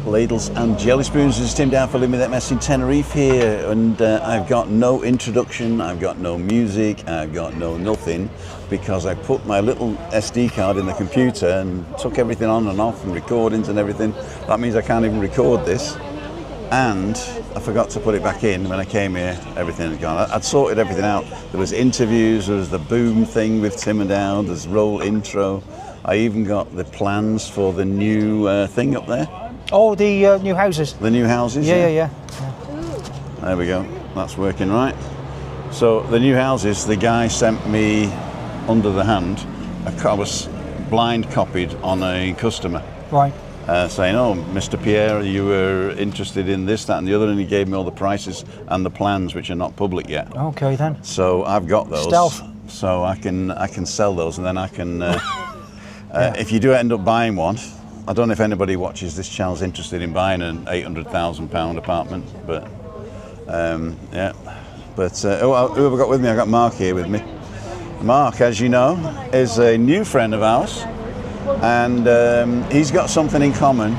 Ladles and jelly spoons. This is Tim down for Living That Mess in Tenerife here, and I've got no introduction, I've got no music, I've got no nothing, because I put my little SD card in the computer and took everything on and off and recordings and everything. That means I can't even record this, and I forgot to put it back in. When I came here, everything had gone. I'd sorted everything out. There was interviews, there was the boom thing with Tim and Dow, there's roll intro. I even got the plans for the new thing up there. Oh, the new houses. The new houses? Yeah. There we go. That's working right. So the new houses, the guy sent me under the hand. I was blind copied on a customer. Right. Saying, oh, Mr. Pierre, you were interested in this, that and the other, and he gave me all the prices and the plans, which are not public yet. Okay then. So I've got those. Stealth. So I can sell those, and then I can, if you do end up buying one, I don't know if anybody watches this channel is interested in buying an £800,000 apartment, but yeah. But who have I got with me? I got Mark here with me. Mark, as you know, is a new friend of ours, and he's got something in common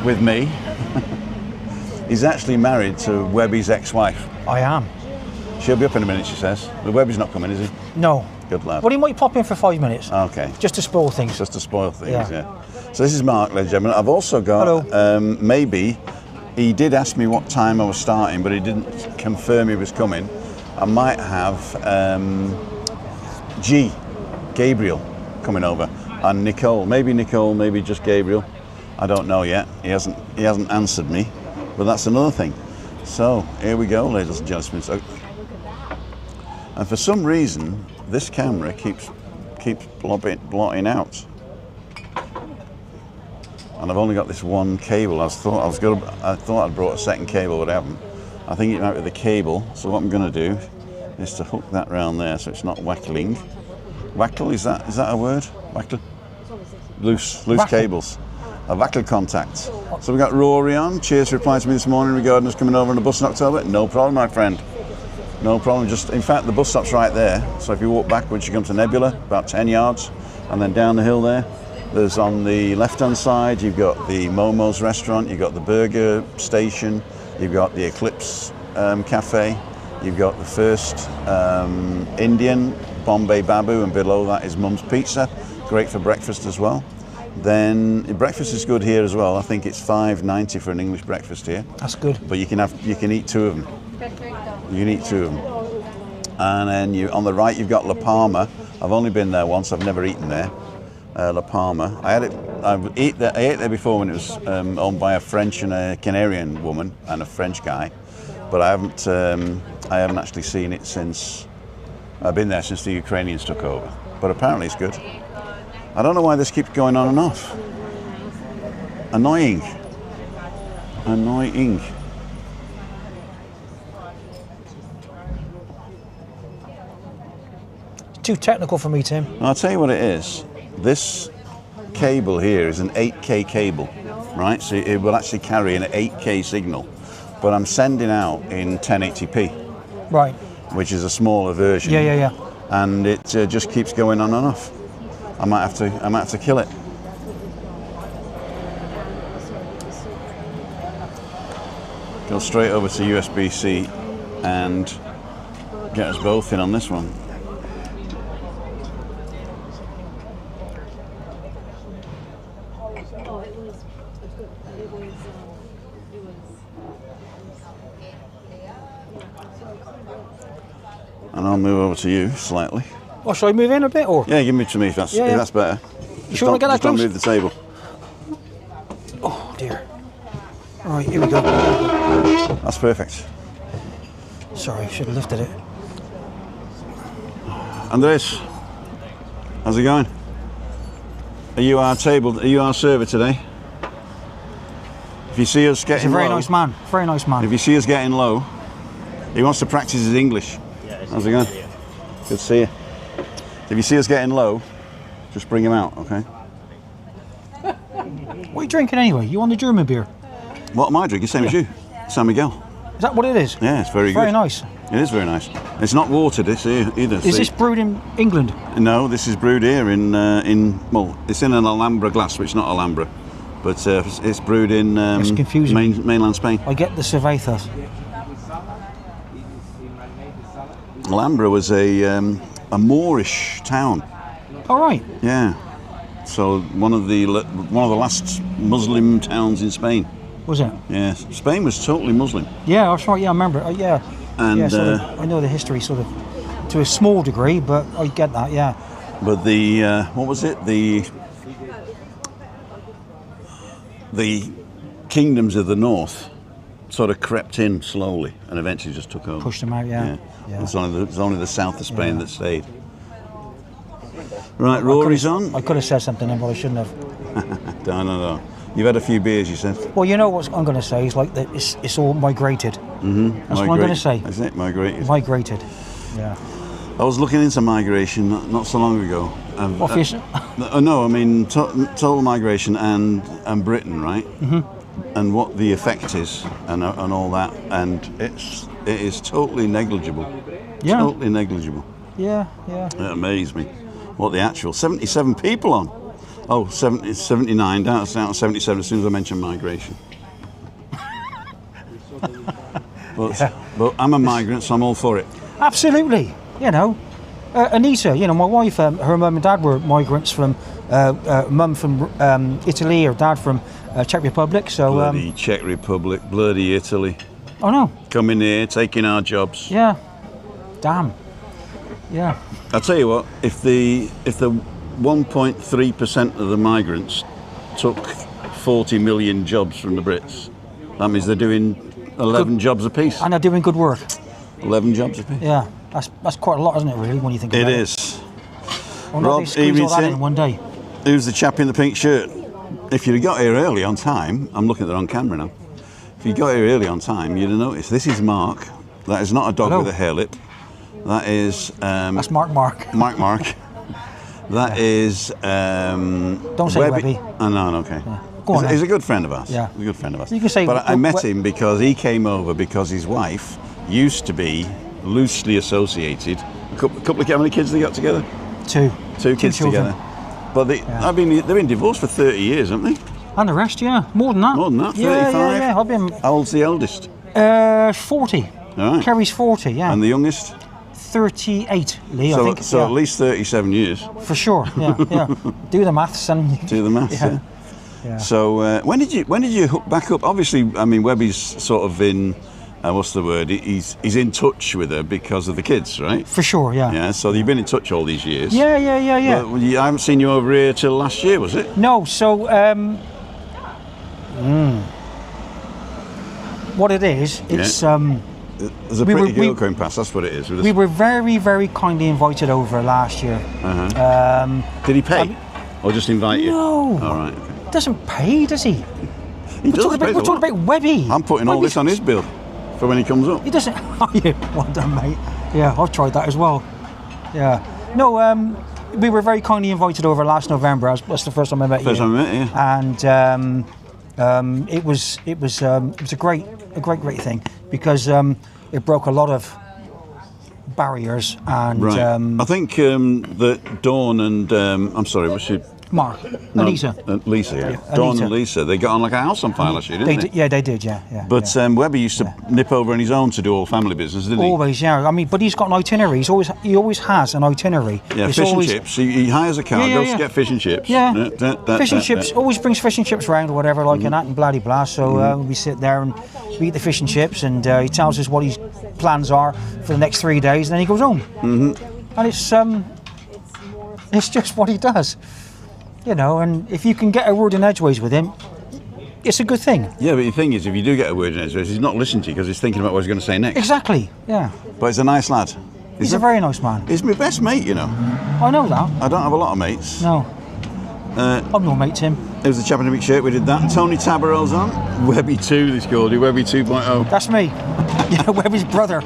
with me. He's actually married to Webby's ex-wife. I am. She'll be up in a minute, she says. The Webby's not coming, is he? No. Good lad. Well, he might pop in for 5 minutes. Okay. Just to spoil things. Just to spoil things, yeah. So this is Mark, ladies and gentlemen. I've also got, maybe, he did ask me what time I was starting, but he didn't confirm he was coming. I might have Gabriel coming over, and Nicole, maybe just Gabriel. I don't know yet. He hasn't answered me, but that's another thing. So here we go, ladies and gentlemen. So, and for some reason, this camera keeps blotting out. And I've only got this one cable. I thought I'd brought a second cable, but I haven't. I think it might be the cable. So what I'm going to do is to hook that round there, so it's not wackling. Wackle, is that a word? Wackle? Loose cables. A wackle contact. So we've got Rory on. Cheers for replying to me this morning regarding us coming over on the bus in October. No problem, my friend. No problem. Just, in fact, the bus stop's right there. So if you walk backwards, you come to Nebula, about 10 yards, and then down the hill there. There's on the left-hand side, you've got the Momo's restaurant, you've got the burger station, you've got the Eclipse Cafe, you've got the first Indian, Bombay Babu, and below that is Mum's Pizza, great for breakfast as well. Then breakfast is good here as well. I think it's $5.90 for an English breakfast here. That's good. But you can eat two of them. You can eat two of them. And then on the right you've got La Palma. I've only been there once. I've never eaten there. La Palma. I ate there before when it was owned by a French and a Canarian woman and a French guy, but I haven't actually seen it since I've been there since the Ukrainians took over. But apparently it's good. I don't know why this keeps going on and off. Annoying. Too technical for me, Tim. I'll tell you what it is. This cable here is an 8K cable, right? So it will actually carry an 8K signal, but I'm sending out in 1080p, right? Which is a smaller version. Yeah. And it just keeps going on and off. I might have to kill it. Go straight over to USB-C and get us both in on this one. And I'll move over to you slightly. Oh, shall I move in a bit, or? Yeah, give me to me if that's better. You sure I get that close? Don't move the table. Oh dear. All right, here we go. That's perfect. Sorry, should have lifted it. Andres, how's it going? Are you our server today? If you see us getting low... He's a very nice man. If you see us getting low, he wants to practice his English. How's it going? Good to see you. If you see us getting low, just bring him out, okay? What are you drinking anyway? You want the German beer? What am I drinking? Same as you. San Miguel. Is that what it is? Yeah, it's very good. Very nice. It is very nice. It's not watered, this either. Is this brewed in England? No, this is brewed here well, it's in an Alhambra glass, which is not Alhambra. But it's brewed in It's confusing. mainland Spain. I get the cervezas. Alhambra was a Moorish town. All right. Yeah. So one of the last Muslim towns in Spain. Was it? Yeah. Spain was totally Muslim. Yeah, that's right. Yeah, I remember. Yeah. And yeah, sort of, I know the history sort of to a small degree, but I get that. Yeah. But the what was it? The kingdoms of the north sort of crept in slowly and eventually just took over. Pushed them out. Yeah. It's only the south of Spain that stayed. Right, Rory's on. I could have said something then, but I shouldn't have. No. You've had a few beers, you said. Well, you know what I'm going to say is like that. It's all migrated. Mm-hmm. That's what I'm going to say. Is it migrated? Migrated. Yeah. I was looking into migration not so long ago. What fish? No, I mean total migration and Britain, right? Mm-hmm. And what the effect is and all that, and it is totally negligible. Yeah. Totally negligible. Yeah. It amazed me. What the actual 77 people on? Oh, 79 down to 77 as soon as I mentioned migration. But I'm a migrant, so I'm all for it. Absolutely. You know, Anita. You know, my wife. Her mum and dad were migrants from mum from Italy, or dad from Czech Republic. So bloody Czech Republic, bloody Italy. I know. Coming here, taking our jobs. Yeah. Damn. Yeah. I'll tell you what. If the 1.3% of the migrants took 40 million jobs from the Brits, that means they're doing 11 jobs apiece. And they're doing good work. 11 jobs apiece. Yeah. That's quite a lot, isn't it? Really, when you think about it. It is. Well, Rob, they squeeze all that in one day. Who's the chap in the pink shirt? If you'd have got here early on time, I'm looking at the wrong camera now. If you got here early on time, you'd have noticed. This is Mark. That is not a dog with a hair lip. That is. That's Mark. Mark. That is. Don't say Webby. Oh, no, okay. Yeah. Go on. He's a good friend of ours. Yeah. He's a good friend of ours. You can say. But I met him because he came over because his wife used to be loosely associated. A couple of how many kids they got together? Two kids children. together. But they've been divorced for 30 years, haven't they? And the rest, yeah, more than that. More than that, 35. Yeah. I've been. How old's the eldest? 40. All right. Kerry's 40. Yeah. And the youngest? 38, Lee. So, I think. so at least 37 years. For sure. Yeah. Do the maths and. Do the maths. Yeah. So when did you hook back up? Obviously, I mean, Webby's sort of in. What's the word? He's in touch with her because of the kids, right? For sure, yeah. Yeah, so you've been in touch all these years. Yeah. But I haven't seen you over here till last year, was it? No, so what it is, it's there's a pretty girl going past. That's what it is. We were very, very kindly invited over last year. Did he pay, or just invite you? No. All right. Okay. Doesn't pay, does he? He does. We're talking about Webby. I'm putting all this on his bill for when he comes up. He doesn't. Oh, yeah. Well done, mate. Yeah, I've tried that as well. Yeah. No, we were very kindly invited over last November. That's the first time I met you. First time I met you. And it was a great thing because it broke a lot of barriers and. Right. I think that Dawn and I'm sorry, what's she? Mark, Lisa. Lisa, yeah. Dawn and Lisa, they got on like a house on fire last year, didn't they? Yeah, they did, yeah. But Webby used to nip over on his own to do all family business, didn't he? Always, yeah. I mean, but he's got an itinerary. He always has an itinerary. Yeah, fish and chips. He hires a car, goes to get fish and chips. Yeah. Fish and chips. Always brings fish and chips round or whatever, like and that and blah blah. So we sit there and we eat the fish and chips, and he tells us what his plans are for the next 3 days, and then he goes home. Mm-hmm. And it's just what he does. You know, and if you can get a word in edgeways with him, it's a good thing. Yeah, but the thing is, if you do get a word in edgeways, he's not listening to you because he's thinking about what he's going to say next. Exactly, yeah. But he's a nice lad. He's a very nice man. He's my best mate, you know. I know that. I don't have a lot of mates. No. I'm your mate, Tim. It was the chap in the big shirt, we did that. Tony Tabarell's on. Webby 2, they called you. Webby 2.0. That's me. Yeah, Webby's brother.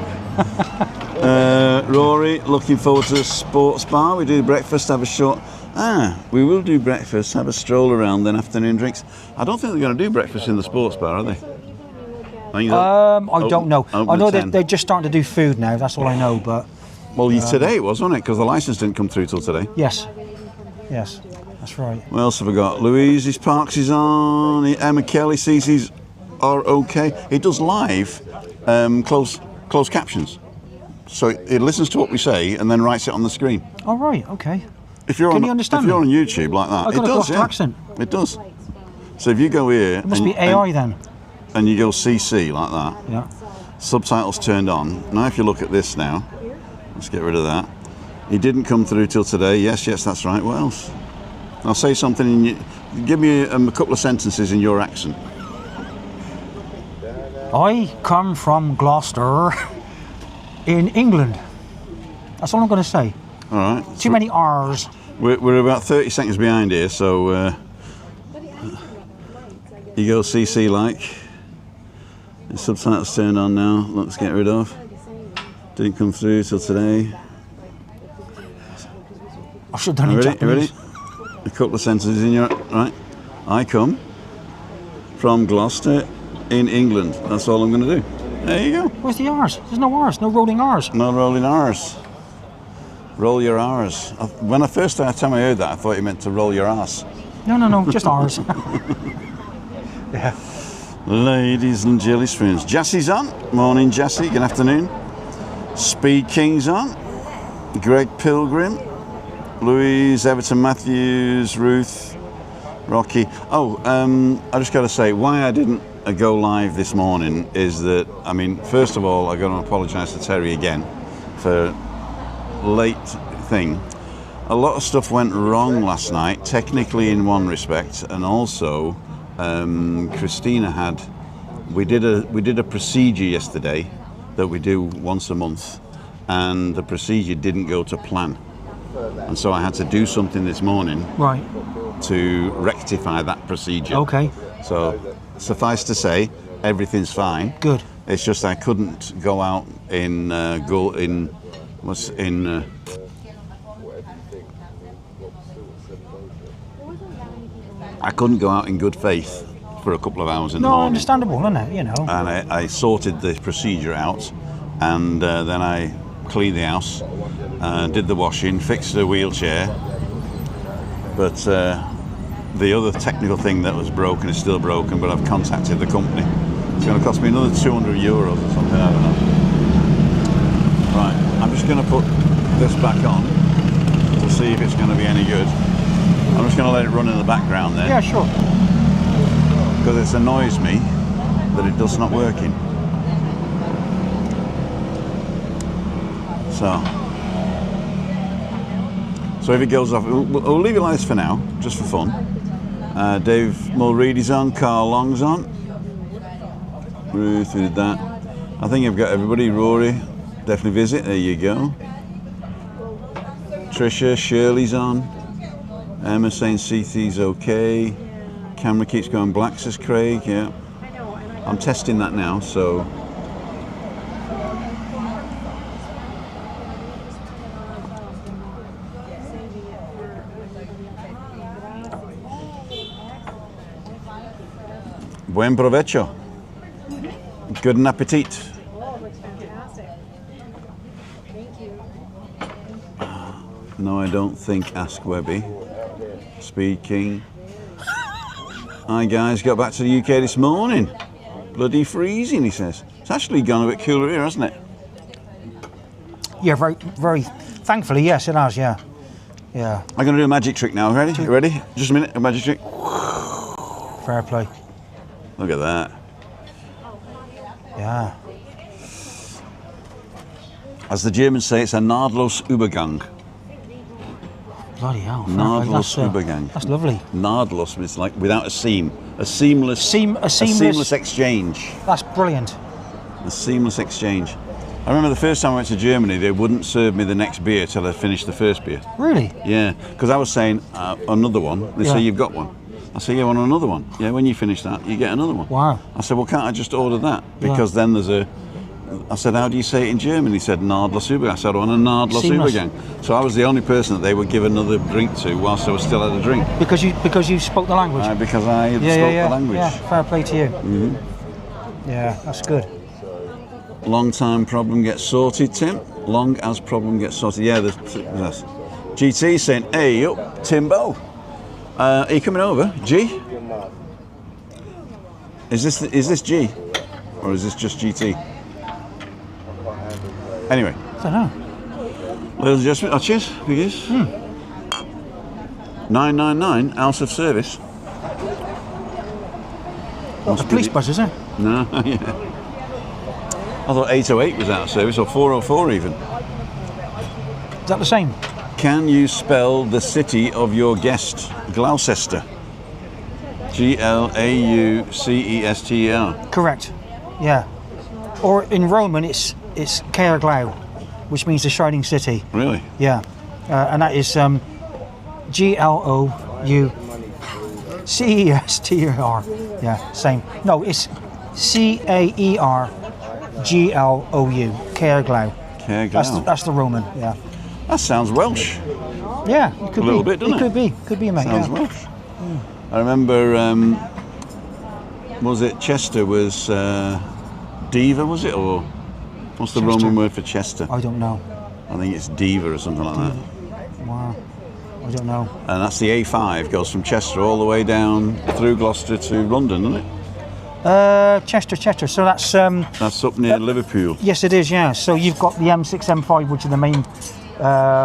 Rory, looking forward to the sports bar. We do breakfast, have a short... we will do breakfast, have a stroll around, then afternoon drinks. I don't think they're going to do breakfast in the sports bar, are they? I don't know. I know they're just starting to do food now, that's all I know, but... Well, today it was, wasn't it? Because the licence didn't come through till today. Yes. That's right. What else have I got? Louise's Parks is on. Emma Kelly, Cece's are okay. It does live closed captions. So it listens to what we say and then writes it on the screen. Oh, right, okay. If you're Can on, you understand if you're me? on YouTube like that, I've got it a does, Gloucester accent. It does. So if you go here... It must be AI then. And you go CC like that, Yeah. subtitles turned on. Now if you look at this now, let's get rid of that. He didn't come through till today. Yes, that's right. What else? I'll say something in you. Give me a couple of sentences in your accent. I come from Gloucester in England. That's all I'm going to say. All right. Too many R's. We're about 30 seconds behind here, so you go CC like. The subtitles turned on now. Let's get rid of. Didn't come through till today. I should have done it in You ready? Japanese. A couple of sentences in your right. I come from Gloucester in England. That's all I'm going to do. There you go. Where's the R's? There's no R's. No rolling R's. No rolling R's. Roll your R's. When I first time I heard that, I thought you meant to roll your ass. No. Just R's. Yeah. Ladies and jelly spoons. Jassie's on. Morning, Jassie. Good afternoon. Speed King's on. Greg Pilgrim. Louise, Everton Matthews, Ruth, Rocky. Oh, I just got to say, why I didn't go live this morning is that, I mean, first of all, I got to apologise to Terry again for late thing. A lot of stuff went wrong last night, technically in one respect, and also Christina had. We did a procedure yesterday that we do once a month, and the procedure didn't go to plan. And so I had to do something this morning Right. to rectify that procedure. Okay. So suffice to say, everything's fine. Good. It's just I couldn't go out in I couldn't go out in good faith for a couple of hours in the No, morning. understandable, isn't it? You know. And I sorted the procedure out, and then I cleaned the house, did the washing, fixed the wheelchair, but the other technical thing that was broken is still broken, but I've contacted the company. It's going to cost me another €200 or something, I don't know. Right, I'm just going to put this back on to see if it's going to be any good. I'm just going to let it run in the background there. Yeah, sure. Because it annoys me that it does not working. So if it goes off, we'll leave it like this for now, just for fun. Dave Mulready's on, Carl Long's on. Ruth, who did that? I think I've got everybody. Rory, definitely visit, there you go. Trisha, Shirley's on. Emma saying CT's okay. Camera keeps going black, says Craig, yeah. I'm testing that now, so. Buen provecho. Good appetit. Oh, it looks fantastic. Thank you. No, I don't think Ask Webby. Speed King. Hi guys, got back to the UK this morning. Bloody freezing, he says. It's actually gone a bit cooler here, hasn't it? Yeah, very, very. Thankfully, yes, it has. Yeah. Yeah. I'm going to do a magic trick now. Ready? You ready? Just a minute. A magic trick. Fair play. Look at that. Yeah. As the Germans say, it's a naadlos Übergang. Bloody hell. fair play. Naadlos That's, Übergang. That's lovely. Naadlos means like without a seam. A seamless. A seamless exchange. That's brilliant. A seamless exchange. I remember the first time I went to Germany, they wouldn't serve me the next beer till I finished the first beer. Really? Yeah, because I was saying another one. They say you've got one. I say, yeah, I want another one. Yeah, when you finish that, you get another one. Wow. I said, well, can't I just order that? Because then there's a. I said, how do you say it in German? He said, Naadlos Übergang. I said, I want a Naadlos Seamless. Übergang. So I was the only person that they would give another drink to whilst I was still at a drink. Because you spoke the language. Because I spoke the language. Yeah, fair play to you. Mm-hmm. Yeah, that's good. Long time problem gets sorted, Tim. Long as problem gets sorted. Yeah, GT saying, hey, up, Timbo. Are you coming over? G? Is this G? Or is this just GT? Anyway. I don't know. Little adjustment. Oh, cheers. Because 999 out of service. What's a police bus, is it? No, yeah. I thought 808 was out of service, or 404 even. Is that the same? Can you spell the city of your guest? Gloucester. Glaucester. Correct. Yeah. Or in Roman, it's Callao, which means the shining city. Really? Yeah. And that is Gloucester. Yeah, same. No, it's Caerglou. Callao. That's the Roman. Yeah. That sounds Welsh. Yeah, it could A little bit, doesn't it? Could be, mate. Sounds Yeah. Welsh. I remember, was it Chester was Diva, was it? Or what's the Chester? Roman word for Chester? I don't know. I think it's Diva or something like that. Wow. I don't know. And that's the A5, goes from Chester all the way down through Gloucester to London, doesn't it? Chester. So that's That's up near Liverpool. yes, it is. Yeah. So you've got the M6, M5, which are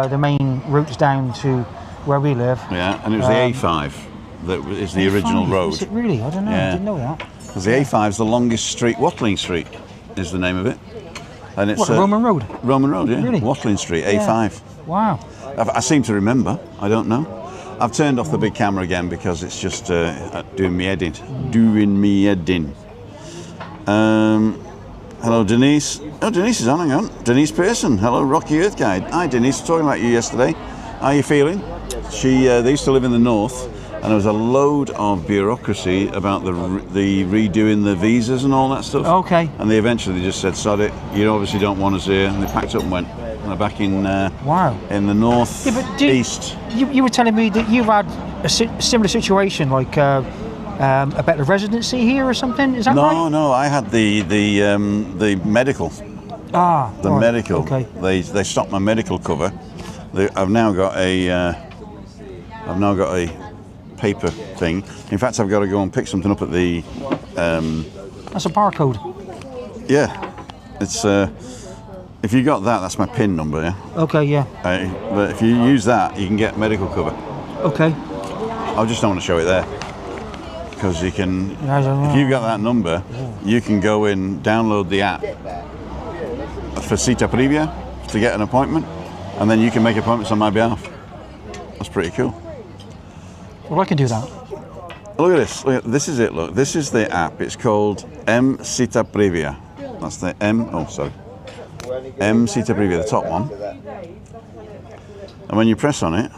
the main routes down to where we live. Yeah, and it was the A5 that is the original A5, road. Is it really? I don't know. Yeah. I didn't know that. Because the A5 is the longest street, Watling Street is the name of it. And it's What, the Roman Road? Roman Road, yeah. Really? Watling Street, A5. Wow. I seem to remember. I don't know. I've turned off the big camera again because it's just doing me head in. Hello, Denise. Oh, Denise is on. Hang on. Denise Pearson. Hello, Rocky Earth Guide. Hi, Denise. Talking about you yesterday. How are you feeling? They used to live in the north, and there was a load of bureaucracy about the redoing the visas and all that stuff. Okay. And they eventually just said, "Sod it. You obviously don't want us here." And they packed up and went. And they're back in Wow. in the north east. You were telling me that you've had a similar situation, like about the residency here or something. Is that right? No. I had the medical. Ah. The right. medical. Okay. They stopped my medical cover. I've now got a paper thing. In fact, I've got to go and pick something up at the. That's a barcode. Yeah, it's. If you got that, that's my PIN number. Yeah. Okay. Yeah. But if you use that, you can get medical cover. Okay. I just don't want to show it there because you can. Yeah, I don't know. If you've got that number, you can go in, download the app for Cita Previa to get an appointment, and then you can make appointments on my behalf. That's pretty cool. Well, I can do that. Look at this. This is it. Look, this is the app. It's called M Cita Previa. That's the M. Oh, sorry. M Cita Previa, the top one. And when you press on it,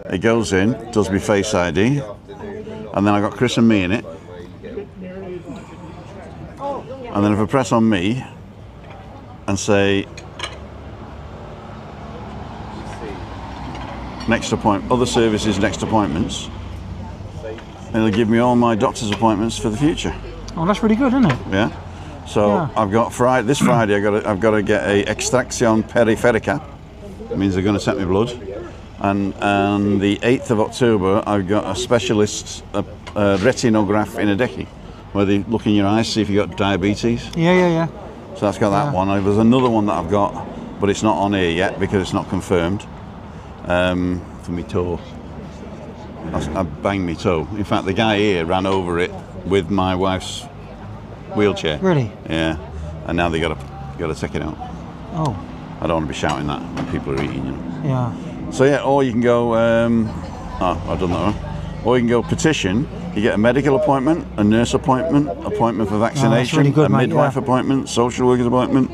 it goes in, does my Face ID, and then I got Chris and me in it. And then if I press on me and say next appointment, other services, next appointments, it'll give me all my doctor's appointments for the future. Oh, that's really good, isn't it? Yeah. So Yeah. I've got this Friday. I've got to get a extraction periferica. It means they're going to take my blood. And the 8th of October, I've got a specialist retinograph in a decade, where they look in your eyes, see if you got diabetes. Yeah. So that's got that one. There's another one that I've got, but it's not on here yet because it's not confirmed. For my toe. I banged my toe. In fact, the guy here ran over it with my wife's wheelchair. Really? Yeah. And now they got to take it out. Oh. I don't want to be shouting that when people are eating, you know. Yeah. So yeah, or you can go. I've done that one. Or you can go petition. You get a medical appointment, a nurse appointment, appointment for vaccination, really good, a mate, midwife yeah. appointment, social worker's appointment,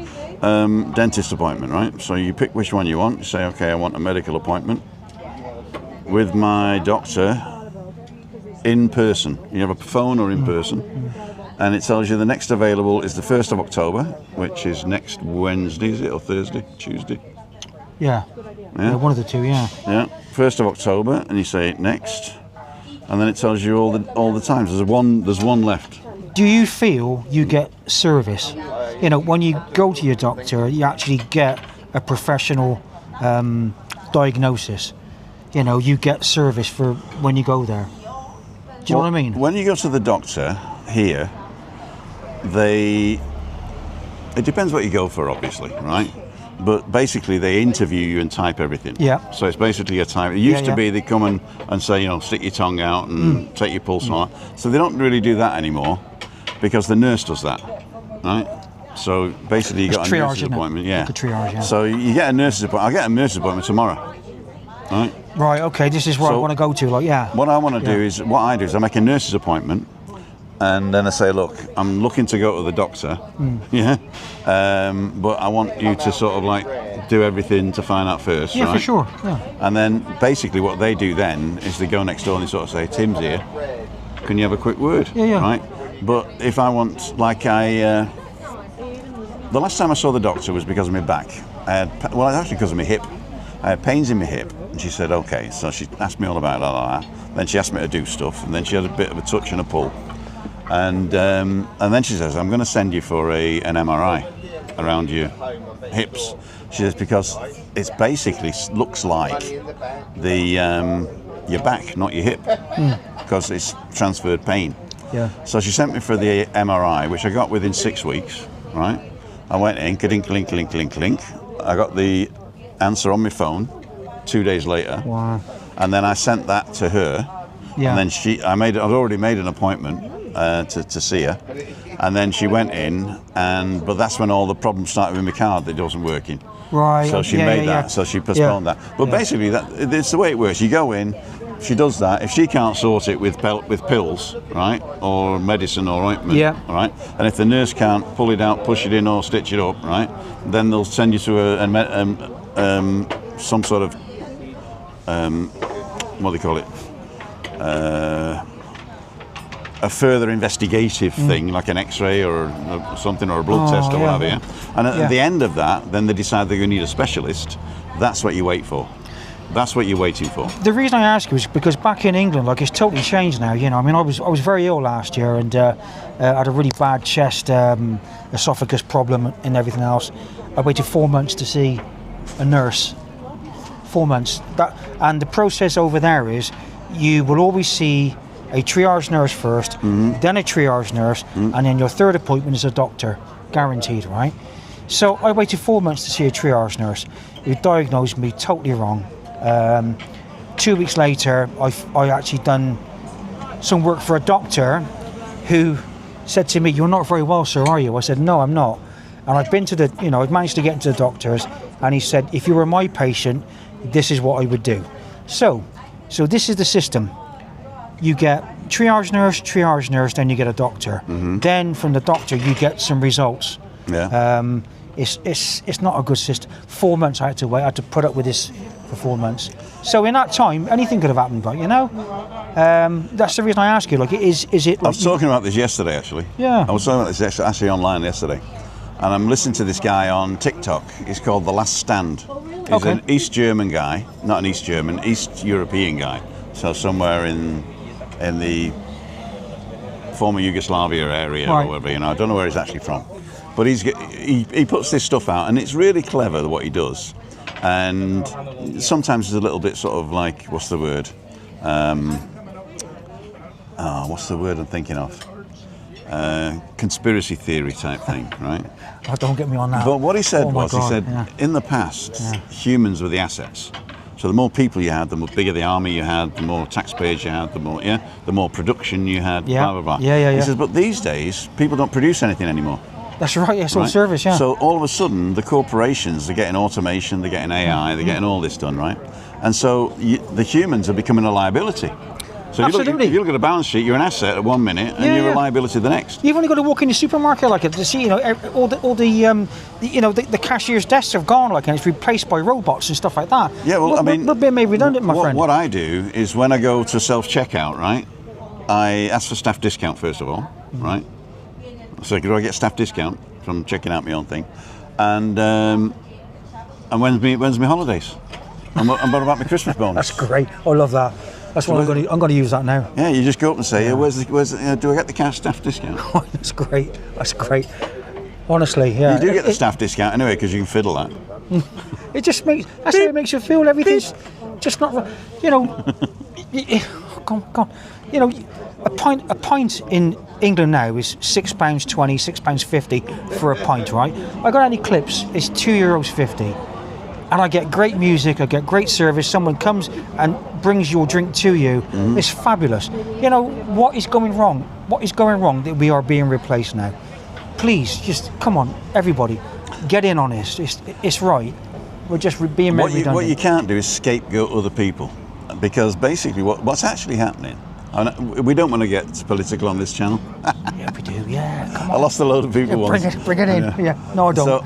dentist appointment, right? So you pick which one you want. You say, okay, I want a medical appointment with my doctor in person. You have a phone or in person, and it tells you the next available is the 1st of October, which is next Wednesday, is it, or Thursday, Tuesday? Yeah. Yeah, one of the two, yeah. Yeah, 1st of October, and you say next, and then it tells you all the times. There's one left. Do you feel you get service? You know, when you go to your doctor, you actually get a professional diagnosis. you know, you get service for when you go there. Do you know what I mean? When you go to the doctor here, it depends what you go for, obviously, right? But basically, they interview you and type everything. Yeah. So it's basically a type. It used to be they come and say, you know, stick your tongue out and take your pulse and all that. So they don't really do that anymore because the nurse does that, right? So basically, you got a nurse's appointment. Yeah. Like a triage, yeah. So you get a nurse's appointment. I'll get a nurse's appointment tomorrow, right? Right. Okay. This is where I want to go to. Like, yeah. What I want to do is, what I do is I make a nurse's appointment. And then I say, look, I'm looking to go to the doctor, but I want you to sort of like do everything to find out first, Yeah, right? for sure. Yeah. And then basically what they do then is they go next door and they sort of say, Tim's here, can you have a quick word? Yeah. Right? But if I want, like the last time I saw the doctor was because of my back. Actually because of my hip. I had pains in my hip, and she said, okay. So she asked me all about that. Then she asked me to do stuff, and then she had a bit of a touch and a pull. And then she says, I'm going to send you for an MRI around your hips. She says, because it's basically looks like your back, not your hip, because it's transferred pain. Yeah. So she sent me for the MRI, which I got within 6 weeks, right? I went in, clink, clink, clink, clink, clink. I got the answer on my phone 2 days later. Wow. And then I sent that to her. Yeah. And then I'd already made an appointment to see her, and then she went in, but that's when all the problems started with my card that wasn't working. Right. So she made that. So she postponed that. But basically, it's the way it works. You go in, she does that. If she can't sort it with pills, right, or medicine or ointment, right, and if the nurse can't pull it out, push it in, or stitch it up, right, then they'll send you to some sort of what do they call it? A further investigative thing, like an X-ray or something, or a blood test or whatever. Yeah. And at the end of that, then they decide they're going to need a specialist. That's what you wait for. That's what you're waiting for. The reason I ask you is because back in England, like, it's totally changed now. You know, I mean, I was very ill last year and had a really bad chest, esophagus problem, and everything else. I waited 4 months to see a nurse. 4 months. And the process over there is, you will always see a triage nurse first, then a triage nurse, and then your third appointment is a doctor, guaranteed, right? So I waited 4 months to see a triage nurse who diagnosed me totally wrong. 2 weeks later, I actually done some work for a doctor who said to me, "You're not very well, sir, are you?" I said, "No, I'm not." And I've been to I've managed to get into the doctors, and he said, "If you were my patient, this is what I would do." So this is the system. You get triage nurse, then you get a doctor. Then from the doctor you get some results. Yeah. It's not a good system. 4 months I had to wait. I had to put up with this for 4 months. So in that time, anything could have happened, but that's the reason I ask you. Like, is it? Like, I was talking about this yesterday, actually. Yeah. I was talking about this actually online yesterday, and I'm listening to this guy on TikTok. He's called The Last Stand. He's an East German guy, not an East German, East European guy. So somewhere in the former Yugoslavia area or whatever, I don't know where he's actually from. But he puts this stuff out, and it's really clever what he does. And sometimes it's a little bit sort of like, what's the word? What's the word I'm thinking of? Conspiracy theory type thing, right? Oh, don't get me on that. But what he said in the past, humans were the assets. So the more people you had, the bigger the army you had, the more taxpayers you had, the more production you had, blah, blah, blah. He says, but these days, people don't produce anything anymore. That's right, it's all service, So all of a sudden, the corporations are getting automation, they're getting AI, they're getting all this done, right? And so the humans are becoming a liability. So if you look at a balance sheet, you're an asset at 1 minute, and you're a liability the next. You've only got to walk in the supermarket like it to see, all the cashier's desks have gone, like, and it's replaced by robots and stuff like that. Yeah, well, we're being made redundant, my friend. What I do is when I go to self-checkout, right, I ask for staff discount first of all, right? So do I get staff discount from checking out my own thing? And when's my holidays? And what about my Christmas bonus? That's great. I love that. That's what I'm going to use that now. Yeah, you just go up and say, do I get the cash staff discount? That's great. That's great. Honestly, yeah. You do get the staff discount anyway because you can fiddle that. It just makes, that's how it makes you feel. Everything's just not. You know, come on. You know, a pint in England now is £6.20, £6.50 for a pint, right? I got any clips, it's €2.50. And I get great music, I get great service, someone comes and brings your drink to you. It's fabulous. You know, what is going wrong? What is going wrong that we are being replaced now? Please, just, come on, everybody, get in on this. It's right. We're just being made redundant. What you can't do is scapegoat other people. Because basically what's actually happening, and we don't want to get political on this channel. Yeah, we do. Yeah, come on. I lost a load of people once. Bring it in. Yeah. No, I don't.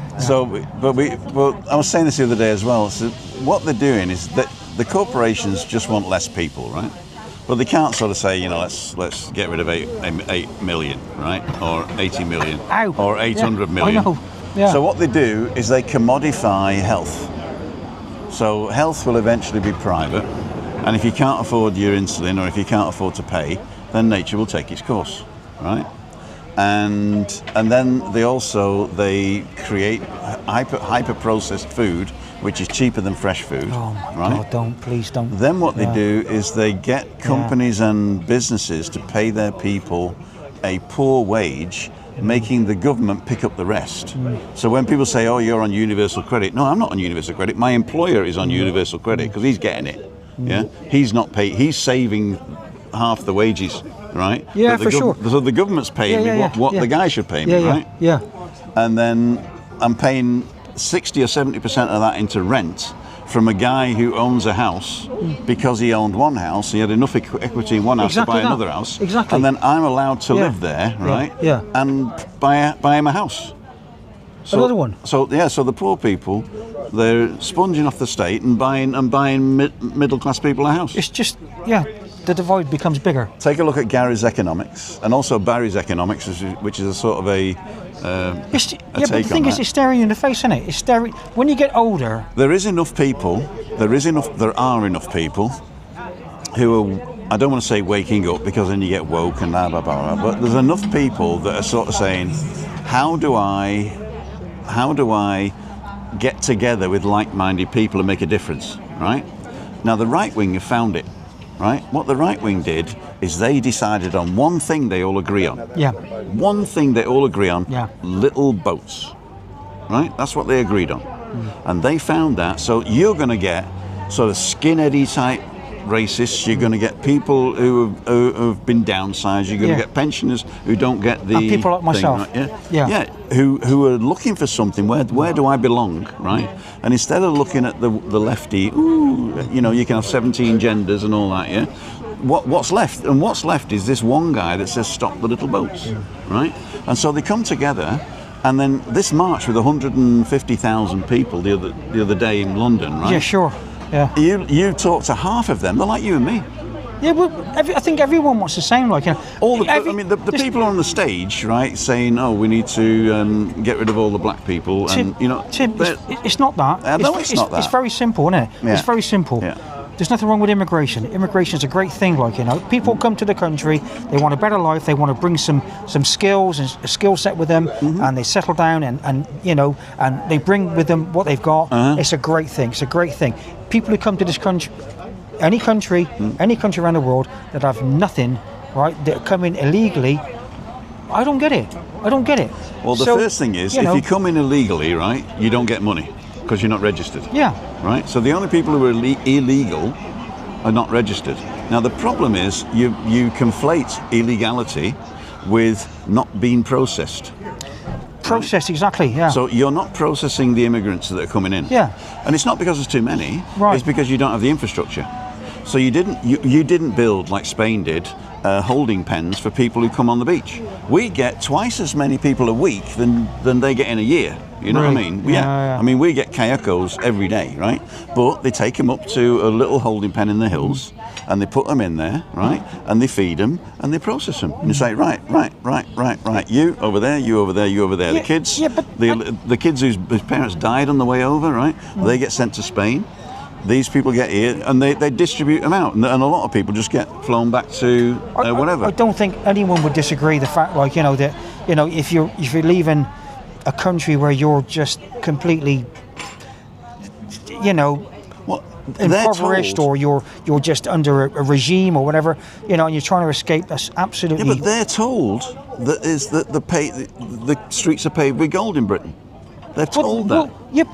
But I was saying this the other day as well. So what they're doing is that the corporations just want less people, right? But they can't sort of say, you know, let's get rid of 8 million, right? Or 80 million. Ow. Or 800 million. I know. Yeah. So what they do is they commodify health. So health will eventually be private. And if you can't afford your insulin, or if you can't afford to pay, then nature will take its course, right? And then they create hyper processed food, which is cheaper than fresh food. Oh my right? God! Please don't. Then what they do is they get companies and businesses to pay their people a poor wage, making the government pick up the rest. So when people say, "Oh, you're on universal credit," no, I'm not on universal credit. My employer is on universal credit because he's getting it. Yeah, he's not paid. He's saving half the wages, right? Yeah, for sure. So the government's paying me what the guy should pay me, right? Yeah. And then I'm paying 60 or 70% of that into rent from a guy who owns a house because he owned one house. He had enough equity in one house to buy another house. Exactly. And then I'm allowed to live there, right? Yeah. And buy him a house. So, another one. So the poor people, they're sponging off the state and buying middle class people a house. It's just, the divide becomes bigger. Take a look at Gary's economics and also Barry's economics, which is a sort of a but the thing is, it's staring you in the face, isn't it? It's staring. When you get older, there are enough people who are, I don't want to say waking up because then you get woke and blah blah blah, but there's enough people that are sort of saying, how do I get together with like-minded people and make a difference, right? Now the right wing have found it, right? What the right wing did is they decided on one thing they all agree on. Yeah. One thing they all agree on, Yeah. little boats, right? That's what they agreed on. And they found that, so you're going to get sort of skinheady type racists, you're going to get people who've been downsized, you're going to get pensioners who don't get the and people like myself, thing, right? Who are looking for something. Where do I belong, right? And instead of looking at the lefty, you know, you can have 17 genders and all that, yeah. What's left? And what's left is this one guy that says stop the little boats, right? And so they come together. And then this march with 150,000 people the other day in London, right? Yeah, sure. Yeah. You talk to half of them. They're like you and me. Yeah, well, I think everyone wants the same. Like, you know, the people on the stage, right, saying, "Oh, we need to get rid of all the black people," and you know, Tim, it's not that. No, it's not that. It's very simple, isn't it? Yeah. It's very simple. Yeah. There's nothing wrong with immigration. Immigration is a great thing, like, you know. People come to the country, they want a better life, they want to bring some skills and a skill set with them, and they settle down and you know, and they bring with them what they've got. It's a great thing. It's a great thing. People who come to this country, any country around the world that have nothing, right, that come in illegally, I don't get it. Well, the first thing is, if you come in illegally, right, you don't get money. Because you're not registered. Yeah. Right? So the only people who are illegal are not registered. Now the problem is you conflate illegality with not being processed. Processed, exactly, yeah. So you're not processing the immigrants that are coming in. Yeah. And it's not because there's too many, right. It's because you don't have the infrastructure. So you didn't build, like Spain did, holding pens for people who come on the beach. We get twice as many people a week than they get in a year. You know what I mean? Yeah. I mean, we get kayakos every day, right? But they take them up to a little holding pen in the hills, and they put them in there, right? And they feed them, and they process them. And you say, right. You over there, you over there, you over there. Yeah, the kids, but the kids whose parents died on the way over, right? They get sent to Spain. These people get here, and they distribute them out, and a lot of people just get flown back to whatever. I don't think anyone would disagree the fact, like, you know, that, you know, if you're leaving a country where you're just completely, you know, impoverished or you're just under a regime or whatever, you know, and you're trying to escape. That's absolutely. Yeah, but they're told that the streets are paved with gold in Britain. They're told that. Well, yep.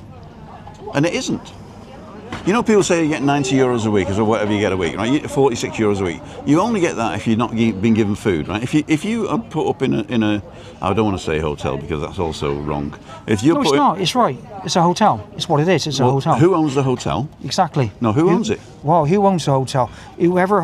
And it isn't. You know, people say you get 90 euros a week, or whatever you get a week, right? You get 46 euros a week. You only get that if you're not been given food, right? If you are put up in a I don't want to say hotel because that's also wrong. If you No, it's not. It's right. It's a hotel. It's what it is. It's a hotel. Who owns the hotel? Exactly. No, who owns it? Well, who owns the hotel? Whoever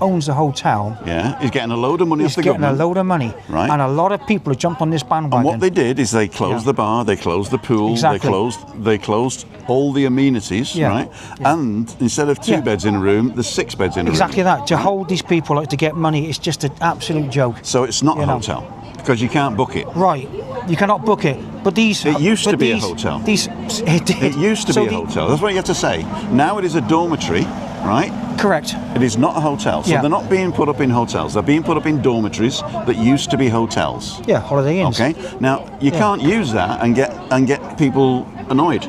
owns the hotel, yeah, is getting a load of money off the getting government. a load of money, right? And a lot of people have jumped on this bandwagon. And what they did is they closed the bar, they closed the pool, exactly. they closed all the amenities, right? Yeah. And instead of 2 beds in a room, there's 6 beds in a room. Exactly that. To hold these people to get money is just an absolute joke. So it's not a hotel because you can't book it. Right. You cannot book it. But these. It used to be a hotel. It used to be a hotel. That's what you have to say. Now it is a dormitory, right? Correct. It is not a hotel. So they're not being put up in hotels. They're being put up in dormitories that used to be hotels. Yeah, Holiday Inns. Okay. Now you can't use that and get people annoyed.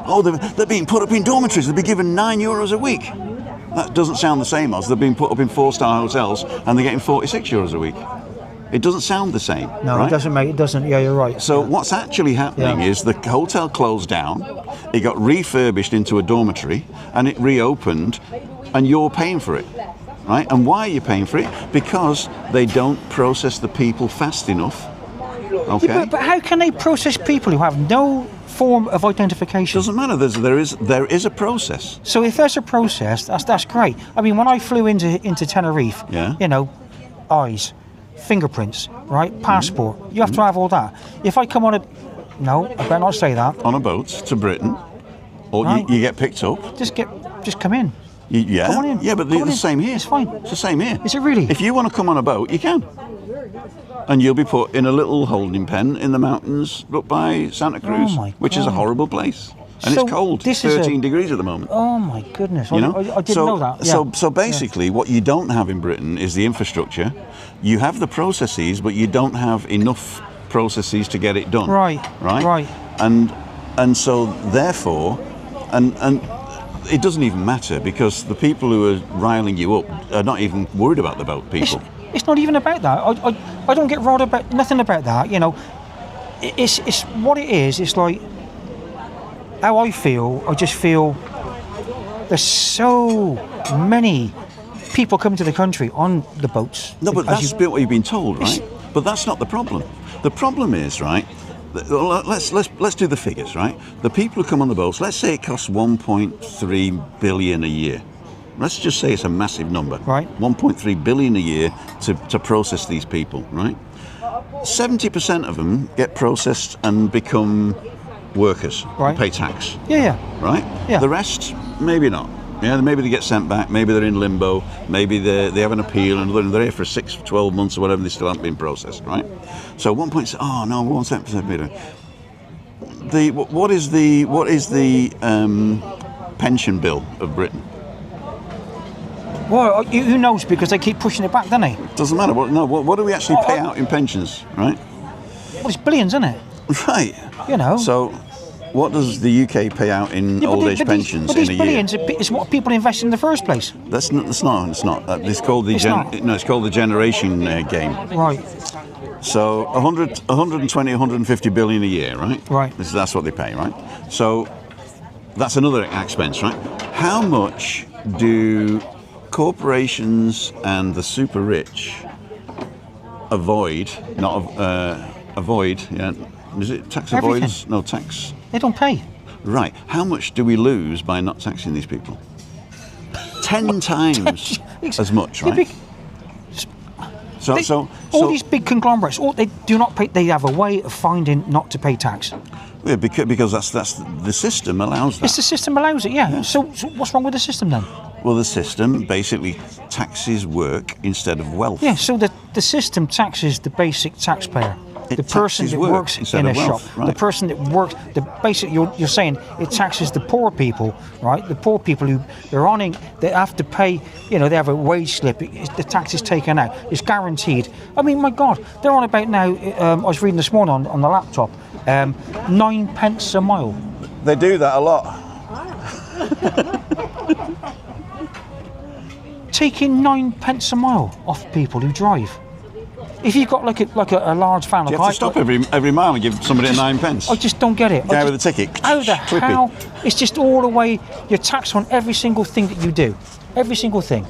Oh, they're being put up in dormitories. They'll be given €9 a week. That doesn't sound the same as they're being put up in 4-star hotels and they're getting €46 a week. It doesn't sound the same. No, right? It doesn't, mate. It doesn't. Yeah, you're right. So what's actually happening is the hotel closed down, it got refurbished into a dormitory, and it reopened, and you're paying for it, right? And why are you paying for it? Because they don't process the people fast enough. Okay. Yeah, but how can they process people who have no form of identification? Doesn't matter. There is a process. So if there's a process, that's great. I mean, when I flew into Tenerife, you know, eyes, fingerprints, right, passport. You have to have all that. If I come on no, I better not say that. On a boat to Britain, or right. you get picked up. Just come in. Yeah, come on in. Yeah, but the same here. It's fine. It's the same here. Is it really? If you want to come on a boat, you can. And you'll be put in a little holding pen in the mountains up by Santa Cruz, which is a horrible place. And it's cold. It's 13 degrees at the moment. Oh my goodness! I didn't know that. Yeah. So basically, what you don't have in Britain is the infrastructure. You have the processes, but you don't have enough processes to get it done. Right. And so therefore, and it doesn't even matter because the people who are riling you up are not even worried about the boat people. It's not even about that. I don't get riled about nothing about that. You know, it's what it is. It's like how I feel. I just feel there's so many people coming to the country on the boats. No, but that's what you've been told, right? But that's not the problem. The problem is, right? Let's do the figures, right? The people who come on the boats. Let's say it costs 1.3 billion a year. Let's just say it's a massive number. Right. 1.3 billion a year to process these people, right? 70% of them get processed and become workers, right. Pay tax. Yeah. Right? Yeah. The rest, maybe not. Yeah, maybe they get sent back, maybe they're in limbo, maybe they have an appeal and they're here for 6, 12 months or whatever, they still haven't been processed, right? So 1.7%. What is the pension bill of Britain? Well, who knows, because they keep pushing it back, don't they? Doesn't matter. What do we actually pay out in pensions, right? Well, it's billions, isn't it? Right. You know. So what does the UK pay out in old age pensions in a year? Billions is what people invest in the first place. It's not. It's called it's called the generation game. Right. So 120, 150 billion a year, right? Right. That's what they pay, right? So that's another expense, right? How much do corporations and the super rich avoid? Yeah. Is it tax avoidance? No, tax. They don't pay. Right. How much do we lose by not taxing these people? 10 times as much, right? So these big conglomerates, they do not pay. They have a way of finding not to pay tax. Yeah, because that's the system allows that. It's the system allows it, yeah. So what's wrong with the system then? Well, the system basically taxes work instead of wealth. Yeah. So the system taxes the basic taxpayer. The person that works in a shop, right. The person that works, you're saying it taxes the poor people, right? The poor people they're earning, they have to pay, they have a wage slip, the tax is taken out, it's guaranteed. I mean, my God, they're on about now, I was reading this morning on the laptop, 9 pence a mile. They do that a lot. Taking 9p a mile off people who drive. If you've got like a large van, Do you have to stop every mile and give somebody 9p? I just don't get it. Guy with a ticket. How the Clippy. hell? It's just all the way. You're taxed on every single thing that you do. Every single thing.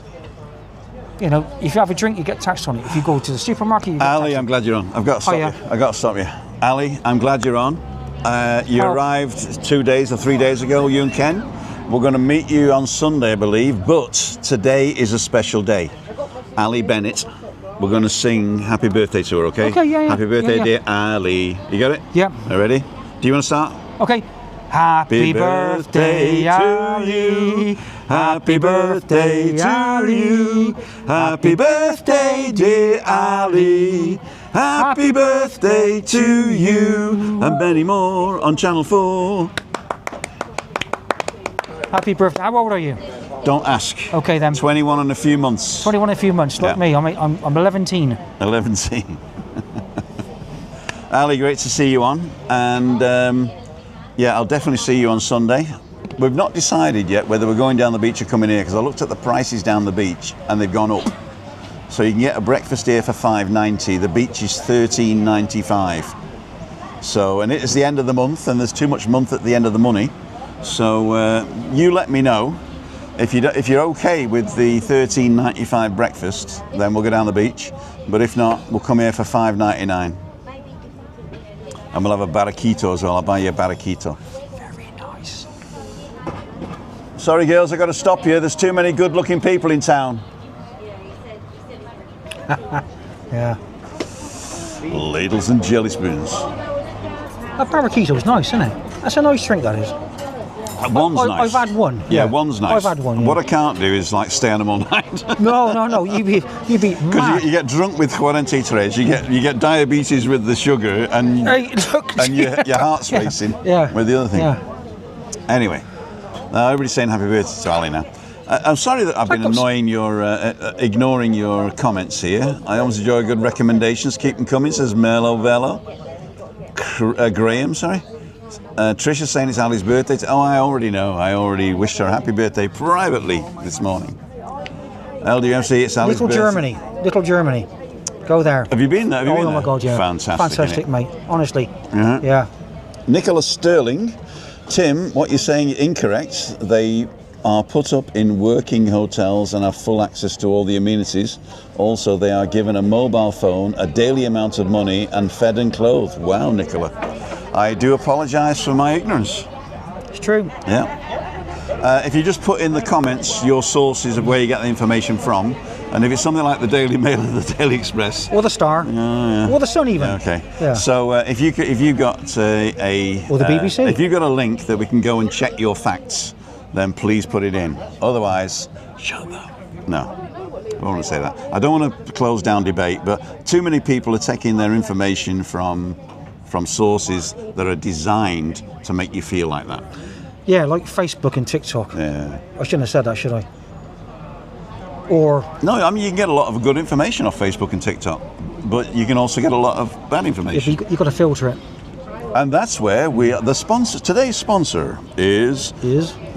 You know, if you have a drink, you get taxed on it. If you go to the supermarket, you get Ali, taxed I'm glad you're on. I've got to stop yeah. you. I've got to stop you. Ali, I'm glad you're on. You arrived 2 days or 3 days ago, you and Ken. We're going to meet you on Sunday, I believe, but today is a special day. Ali Bennett, we're going to sing happy birthday to her, okay? Okay, yeah. Happy birthday, yeah. dear Ali. You got it? Yeah. Are you ready? Do you want to start? Okay. Happy birthday, Ali. Happy birthday, Ali. Happy birthday, dear Ali. Happy birthday to you. And many more on Channel 4. Happy birthday. How old are you? Don't ask. Okay then. 21 in a few months. 21 in a few months, like Yeah. me. I'm 11. 11. Ali, great to see you on. And yeah, I'll definitely see you on Sunday. We've not decided yet whether we're going down the beach or coming here, because I looked at the prices down the beach and they've gone up. So you can get a breakfast here for $5.90. The beach is $13.95. So, and it is the end of the month, and there's too much month at the end of the money. So you let me know if you're okay with the $13.95 breakfast. Then we'll go down the beach. But if not, we'll come here for $5.99. And we'll have a barraquito as well. I'll buy you a barraquito. Very nice. Sorry, girls, I've got to stop you. There's too many good-looking people in town. Yeah. Ladles and jelly spoons. That barraquito is nice, isn't it? That's a nice drink, that is. One's nice. I've had one. Yeah, one's nice. I've had one. Yeah. What I can't do is like stay on them all night. No. You'd be Because mad. you get drunk with 43, you get diabetes with the sugar, and Hey, look. and your heart's racing Yeah. with the other thing. Yeah. Anyway, everybody's saying happy birthday to Ali now. I'm sorry that I've been ignoring your comments here. I always enjoy good recommendations. Keep them coming, says Merlo Velo. Graham, sorry. Trisha's saying it's Ali's birthday. Oh, I already know. I already wished her a happy birthday privately this morning. LDMC, it's Ali's birthday. Little Germany. Go there. Have you been there? Have you been Oh there? my God, yeah. Fantastic, innit? mate. Honestly. Uh-huh. Yeah. Nicola Sterling. Tim, what you're saying is incorrect. They are put up in working hotels and have full access to all the amenities. Also, they are given a mobile phone, a daily amount of money, and fed and clothed. Wow, Nicola. I do apologise for my ignorance. It's true. Yeah. If you just put in the comments your sources of where you get the information from, and if it's something like the Daily Mail or the Daily Express, Or the Star. yeah. Or the Sun even. Okay. Yeah. So if you've got Or the BBC. if you've got a link that we can go and check your facts, then please put it in. Otherwise, shut up. No, I don't want to say that. I don't want to close down debate, but too many people are taking their information from sources that are designed to make you feel like that. Yeah, like Facebook and TikTok. Yeah. I shouldn't have said that, should I? Or No, I mean you can get a lot of good information off Facebook and TikTok, but you can also get a lot of bad if information. you've got to filter it. And that's where the sponsor. Today's sponsor is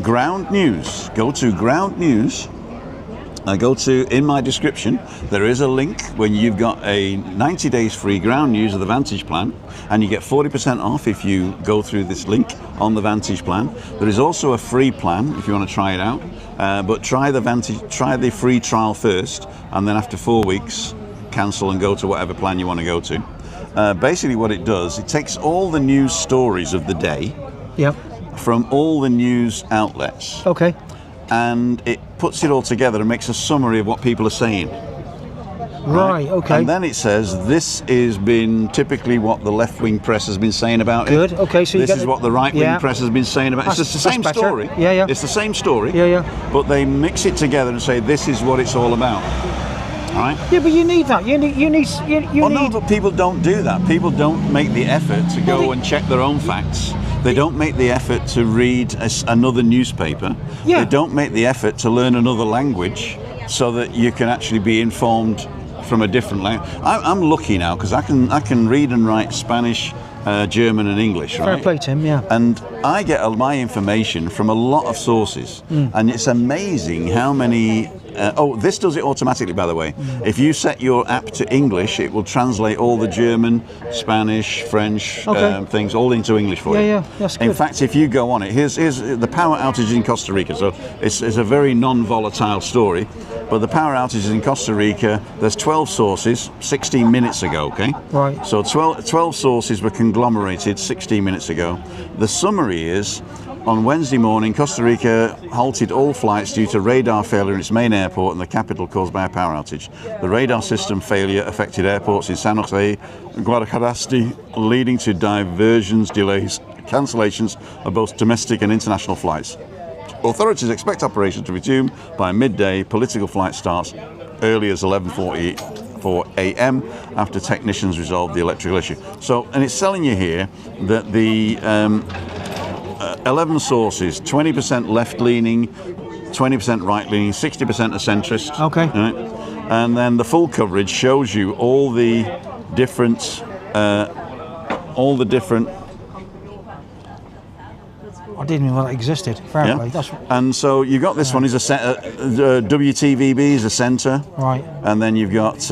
Ground News. Go to Ground News. In my description, there is a link when you've got a 90 days free Ground News of the Vantage plan, and you get 40% off if you go through this link on the Vantage plan. There is also a free plan if you want to try it out, but try the free trial first, and then after 4 weeks, cancel and go to whatever plan you want to go to. Basically what it does, it takes all the news stories of the day Yep. from all the news outlets, Okay. and it puts it all together and makes a summary of what people are saying. Right. Okay. And then it says this has been typically what the left-wing press has been saying about Good. it. Okay. So you This get is what the right-wing yeah. press has been saying about it. It's That's- just the same that's better. story. Yeah, yeah. It's the same story. Yeah, yeah. But they mix it together and say this is what it's all about. All right? Yeah, but you need that. You need. Well, no, but people don't do that. People don't make the effort to go and check their own facts. They don't make the effort to read another newspaper. Yeah. They don't make the effort to learn another language so that you can actually be informed from a different language. I'm lucky now because I can read and write Spanish, German and English, Fair right? play to him, yeah. And I get my information from a lot of sources, and it's amazing how many. This does it automatically, by the way. If you set your app to English, it will translate all the German, Spanish, French things all into English for you. Yeah, that's good. In fact, if you go on it, here's the power outages in Costa Rica. So it's a very non-volatile story, but the power outages in Costa Rica, there's 12 sources 16 minutes ago, okay? Right. So 12 sources were conglomerated 16 minutes ago. The summary is, on Wednesday morning, Costa Rica halted all flights due to radar failure in its main airport in the capital caused by a power outage. The radar system failure affected airports in San Jose and Guadalajara, leading to diversions, delays, cancellations of both domestic and international flights. Authorities expect operations to resume by midday. Political flight starts early as 11:44 a.m. after technicians resolve the electrical issue. So, and it's telling you here that the 11 sources, 20% left-leaning, 20% right-leaning, 60% are centrist. Okay. Right? And then the full coverage shows you all the different. I didn't even know that existed. Fair play. That's And so you got this one is WTVB is a centre. right. And then you've got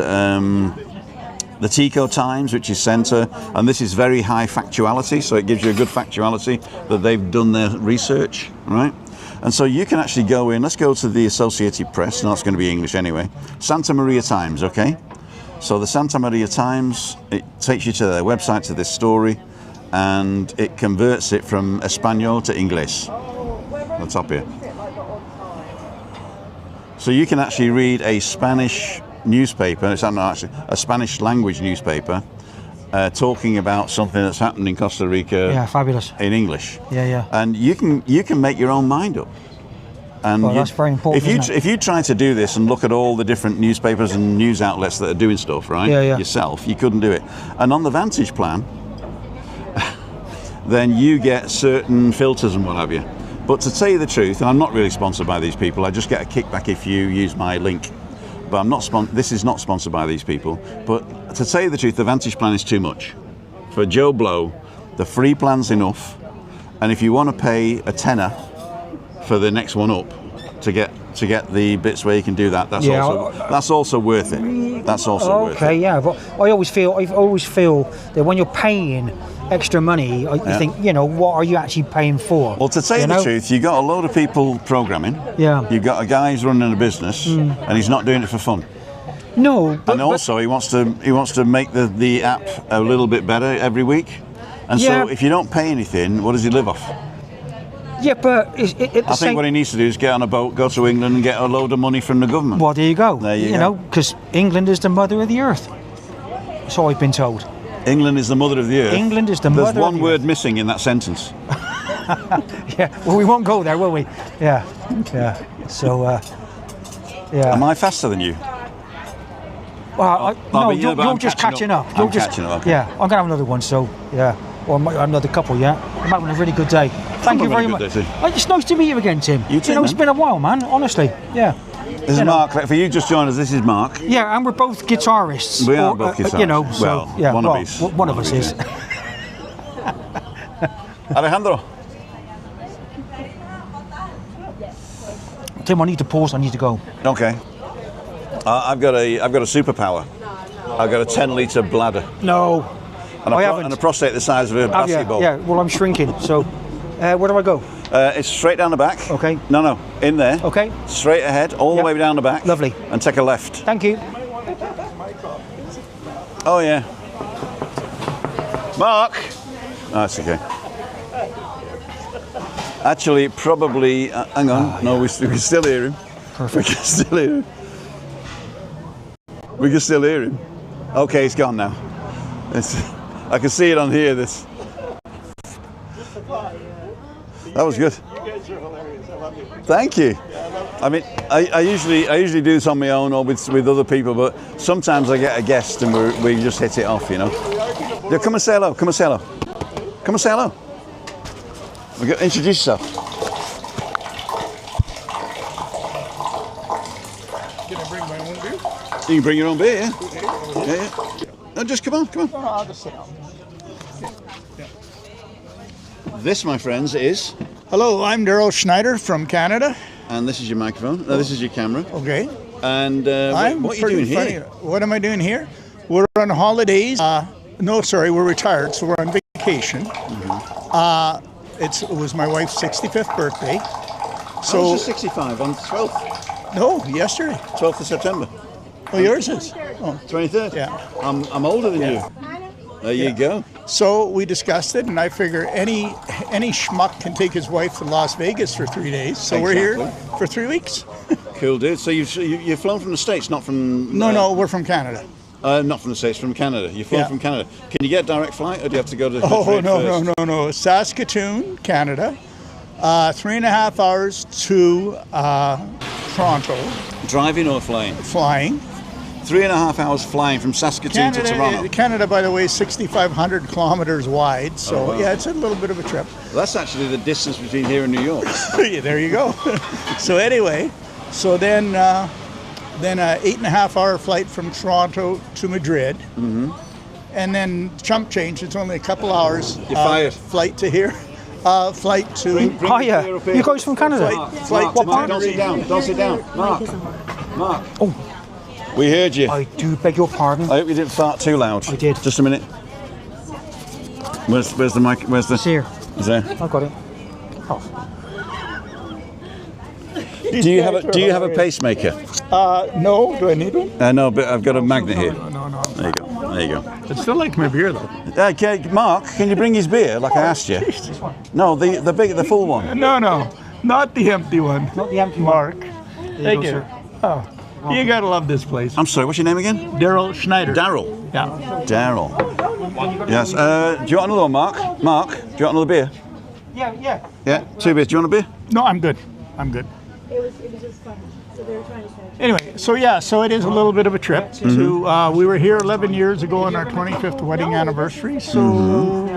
the Tico Times, which is centre, and this is very high factuality, so it gives you a good factuality that they've done their research, right? And so you can actually go in, let's go to the Associated Press, and that's going to be English anyway, Santa Maria Times, okay? So the Santa Maria Times, it takes you to their website, to this story, and it converts it from Espanol to English, on the top here. So you can actually read a Spanish newspaper, it's not actually a Spanish language newspaper, talking about something that's happened in Costa Rica. Yeah, fabulous. In English. Yeah. And you can make your own mind up. And well, that's very important. If you try to do this and look at all the different newspapers and news outlets that are doing stuff, right? Yeah. Yourself, you couldn't do it. And on the Vantage plan, then you get certain filters and what have you. But to tell you the truth, and I'm not really sponsored by these people, I just get a kickback if you use my link. But I'm not. This is not sponsored by these people. But to tell you the truth, the Vantage plan is too much for Joe Blow. The free plan's enough, and if you want to pay a tenner for the next one up to get the bits where you can do that, that's also worth it. That's also worth it. Okay, yeah, but I always feel that when you're paying extra money, you think, what are you actually paying for? Well, to tell you the truth, you got a load of people programming. Yeah. You've got a guy who's running a business, and he's not doing it for fun. No. And also, he wants to make the app a little bit better every week. And so, if you don't pay anything, what does he live off? Yeah, but I think what he needs to do is get on a boat, go to England, and get a load of money from the government. Well, there you go. There you go. Because England is the mother of the earth. So I've been told. England is the mother of the earth. England is the mother of the earth. There's one word missing in that sentence. Yeah, well, we won't go there, will we? Yeah. So, yeah. Am I faster than you? Well, you're just catching up. I'm catching up, okay. Yeah, I'm going to have another one, so, yeah. Or I might have another couple, yeah. I'm having a really good day. Thank you very much. It's nice to meet you again, Tim. You too, it's been a while, man, honestly. Yeah. This is Mark. For you just joined us, this is Mark. Yeah, and we're both guitarists. We are both guitarists. One of us is. Alejandro. Tim, I need to pause. I need to go. Okay. I've got a superpower. I've got a 10-litre bladder. No. And a prostate the size of a basketball. Yeah, well, I'm shrinking. So, where do I go? It's straight down the back. Okay. No, in there. Okay. Straight ahead, all the way down the back. Lovely. And take a left. Thank you. Oh, yeah. Mark! Oh, that's okay. Actually, probably... hang on. No, we can still hear him. Perfect. We can still hear him. Okay, he's gone now. I can see it on here. That was good. You guys are hilarious. I love you. Thank you. I mean, I usually do this on my own or with other people, but sometimes I get a guest and we just hit it off, Yeah, come and say hello. Come and say hello. Come and say hello. Introduce yourself. Can I bring my own beer? You can bring your own beer, yeah. Yeah. No, just come on. No, I'll just sit down. This, my friends, is... Hello, I'm Daryl Schneider from Canada. And this is your microphone. No, this is your camera. Okay. And what are you doing here? What am I doing here? We're on holidays. No, sorry, we're retired, so we're on vacation. It was my wife's 65th birthday. So I was 65 on 12th. No, yesterday. 12th of September. Oh, yours is? Oh. 23rd. Yeah. I'm older than you. There you go. So we discussed it, and I figure any schmuck can take his wife to Las Vegas for 3 days. So we're here for 3 weeks. Cool, dude. So you've flown from the States, not from... No, we're from Canada. Not from the States, from Canada. You've flown from Canada. Can you get a direct flight, or do you have to go to... Oh, no. Saskatoon, Canada. 3.5 hours to Toronto. Driving or flying? Flying. 3.5 hours flying from Saskatoon to Toronto. Canada, by the way, is 6,500 kilometers wide. So, yeah, it's a little bit of a trip. Well, that's actually the distance between here and New York. There you go. So anyway, then an 8.5 hour flight from Toronto to Madrid. And then chump change. It's only a couple hours. You're fired. Flight to here. Flight to... You guys from Canada? Flight Mark, to Mark, don't sit down. Don't sit down. Mark. Oh. We heard you. I do beg your pardon. I hope you didn't fart too loud. I did. Just a minute. Where's the mic? Where's the... It's here. Is there? I've got it. Oh. Do you have a pacemaker? No. Do I need one? No, but I've got a magnet here. No. There you go. There you go. It's still like my beer, though. Okay, Mark, can you bring his beer like I asked you? No, the full one. No. Not the empty one. Not the empty Mark. one. Thank you. Oh. You gotta love this place. I'm sorry, what's your name again? Daryl Schneider. Daryl. Yeah. Daryl. Yes. Do you want another one, Mark? Mark, do you want another beer? Yeah. Yeah. 2 beers. Do you want a beer? No, I'm good. It was just fun. So they were trying to say. Anyway, so it is a little bit of a trip. To we were here 11 years ago on our 25th wedding anniversary. So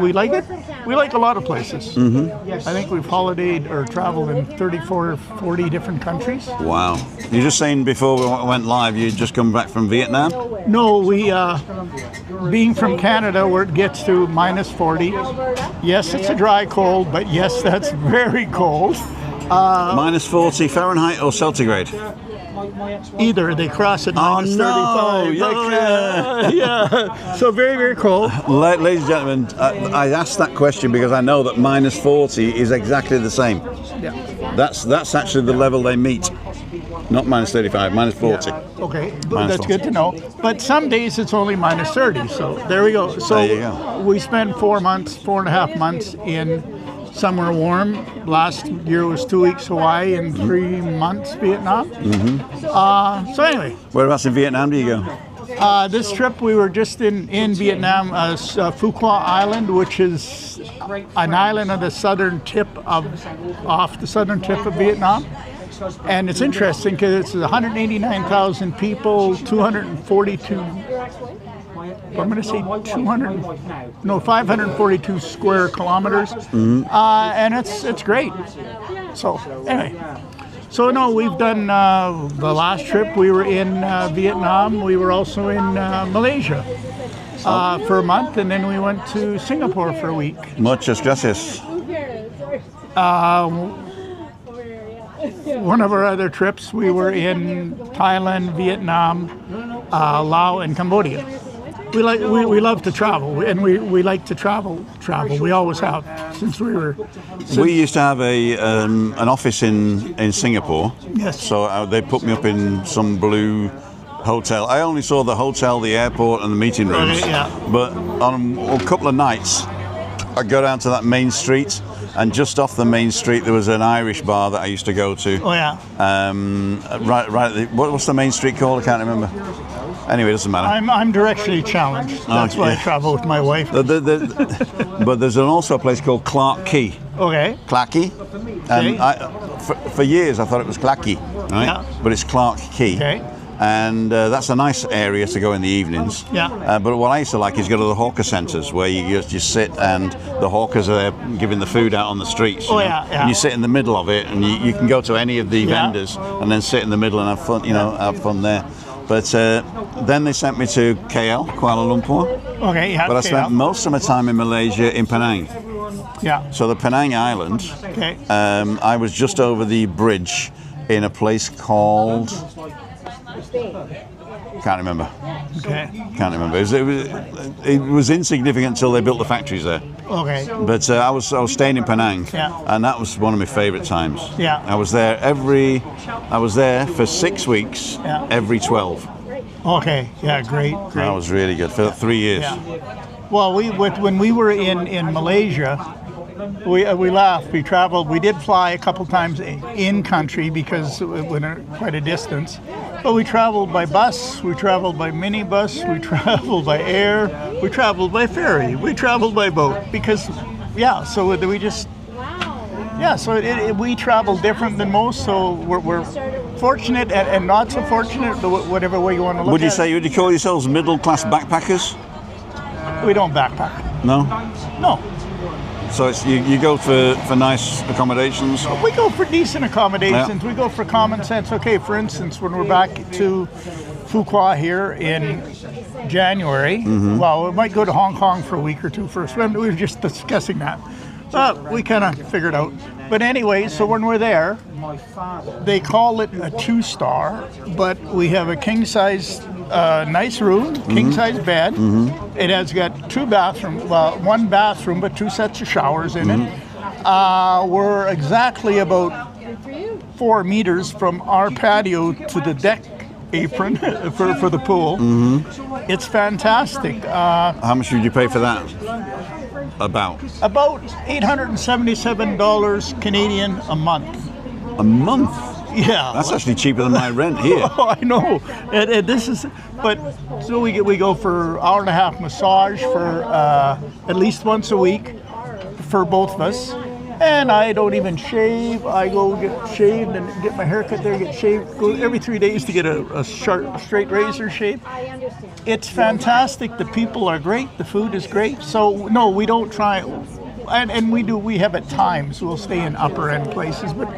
we like it. We like a lot of places. I think we've holidayed or traveled in 34 or 40 different countries. Wow. You're just saying before we went live, you'd just come back from Vietnam? No, we being from Canada where it gets to minus 40. Yes, it's a dry cold, but yes, that's very cold. Minus 40 Fahrenheit or centigrade? Either. They cross at minus 35. No, yeah. So very, very cold. Ladies and gentlemen, I asked that question because I know that minus 40 is exactly the same. Yeah. That's actually the level they meet. Not minus 35, minus 40. Yeah. Okay, Minus that's 40. good to know. But some days it's only minus 30. So there we go. So There you go. we spent 4.5 months in somewhere warm. Last year was 2 weeks Hawaii and 3 months Vietnam. So anyway. Whereabouts in Vietnam do you go? This trip we were just in Vietnam, Phu Quoc Island, which is an island on the southern tip off the southern tip of Vietnam. And it's interesting because it's 189,000 people, 242. I'm going to say 542 square kilometers, and it's great. So anyway, we've done the last trip. We were in Vietnam. We were also in Malaysia for a month, and then we went to Singapore for a week. Muchas gracias. One of our other trips, we were in Thailand, Vietnam, Laos, and Cambodia. We love to travel, and we like to travel. We always have since we were. We used to have an office in Singapore. Yes. So they put me up in some blue hotel. I only saw the hotel, the airport, and the meeting rooms. Yeah. But on a couple of nights, I'd go down to that main street, and just off the main street there was an Irish bar that I used to go to. Oh yeah. Right at the, what's the main street called? I can't remember. Anyway, it doesn't matter. I'm directionally challenged. That's why I travel with my wife. But there's also a place called Clark Quay. Okay. Clark Quay. And for years I thought it was Clackey, right? Yeah. But it's Clark Quay. Okay. And that's a nice area to go in the evenings. Yeah. But what I used to like is go to the hawker centres where you just sit and the hawkers are there giving the food out on the streets. You know? Yeah. And you sit in the middle of it, and you can go to any of the vendors and then sit in the middle and have fun. Have fun there. But then they sent me to KL, Kuala Lumpur. Okay. Yeah. But I spent most of my time in Malaysia in Penang. Yeah. So the Penang Island, Okay. I was just over the bridge in a place called, can't remember. Okay. Can't remember. It was insignificant until they built the factories there. Okay. But I was staying in Penang, Yeah. and that was one of my favourite times. Yeah. I was there for 6 weeks, Yeah. every 12. Okay. Yeah. Great. That was really good for 3 years. Yeah. Well, when we were in Malaysia, we laughed. We traveled. We did fly a couple times in country because we went quite a distance. But we traveled by bus. We traveled by minibus. We traveled by air. We traveled by ferry. We traveled by boat because, yeah. So we just. Yeah, so we travel different than most, so we're fortunate and not so fortunate, whatever way you want to look at it. Would you call yourselves middle-class backpackers? We don't backpack. No? No. So you go for nice accommodations? We go for decent accommodations. Yeah. We go for common sense. Okay, for instance, when we're back to Phu Quoc here in January, well, we might go to Hong Kong for a week or two first. We were just discussing that. But we kind of figured out. But anyway, so when we're there, they call it a 2-star, but we have a king-size, nice room, king-size bed. It has got 2 bathrooms, well, 1 bathroom, but 2 sets of showers in it. We're exactly about 4 meters from our patio to the deck apron for the pool. It's fantastic. How much did you pay for that? About $877 Canadian a month. A month? Yeah. That's actually cheaper than my rent here. Oh, I know. And this is, but so we go for hour-and-a-half massage for at least once a week for both of us. And I don't even shave. I go get shaved and get my hair cut there, get shaved. Go every 3 days to get a sharp, straight razor shave. It's fantastic. The people are great. The food is great. So no, we don't try. And we have at times we'll stay in upper end places, but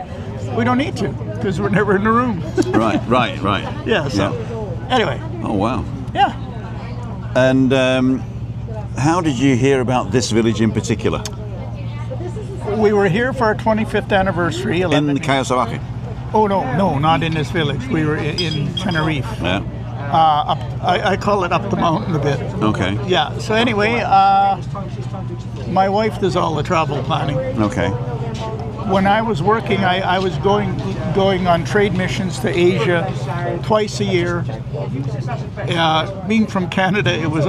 we don't need to because we're never in the room. Right. Yeah. So anyway. Oh wow. Yeah. And how did you hear about this village in particular? We were here for our 25th anniversary. In Callao Salvaje? Oh no, not in this village. We were in Tenerife. Yeah. I call it up the mountain a bit. Okay. Yeah. So anyway, my wife does all the travel planning. Okay. When I was working, I was going on trade missions to Asia twice a year. Being from Canada, it was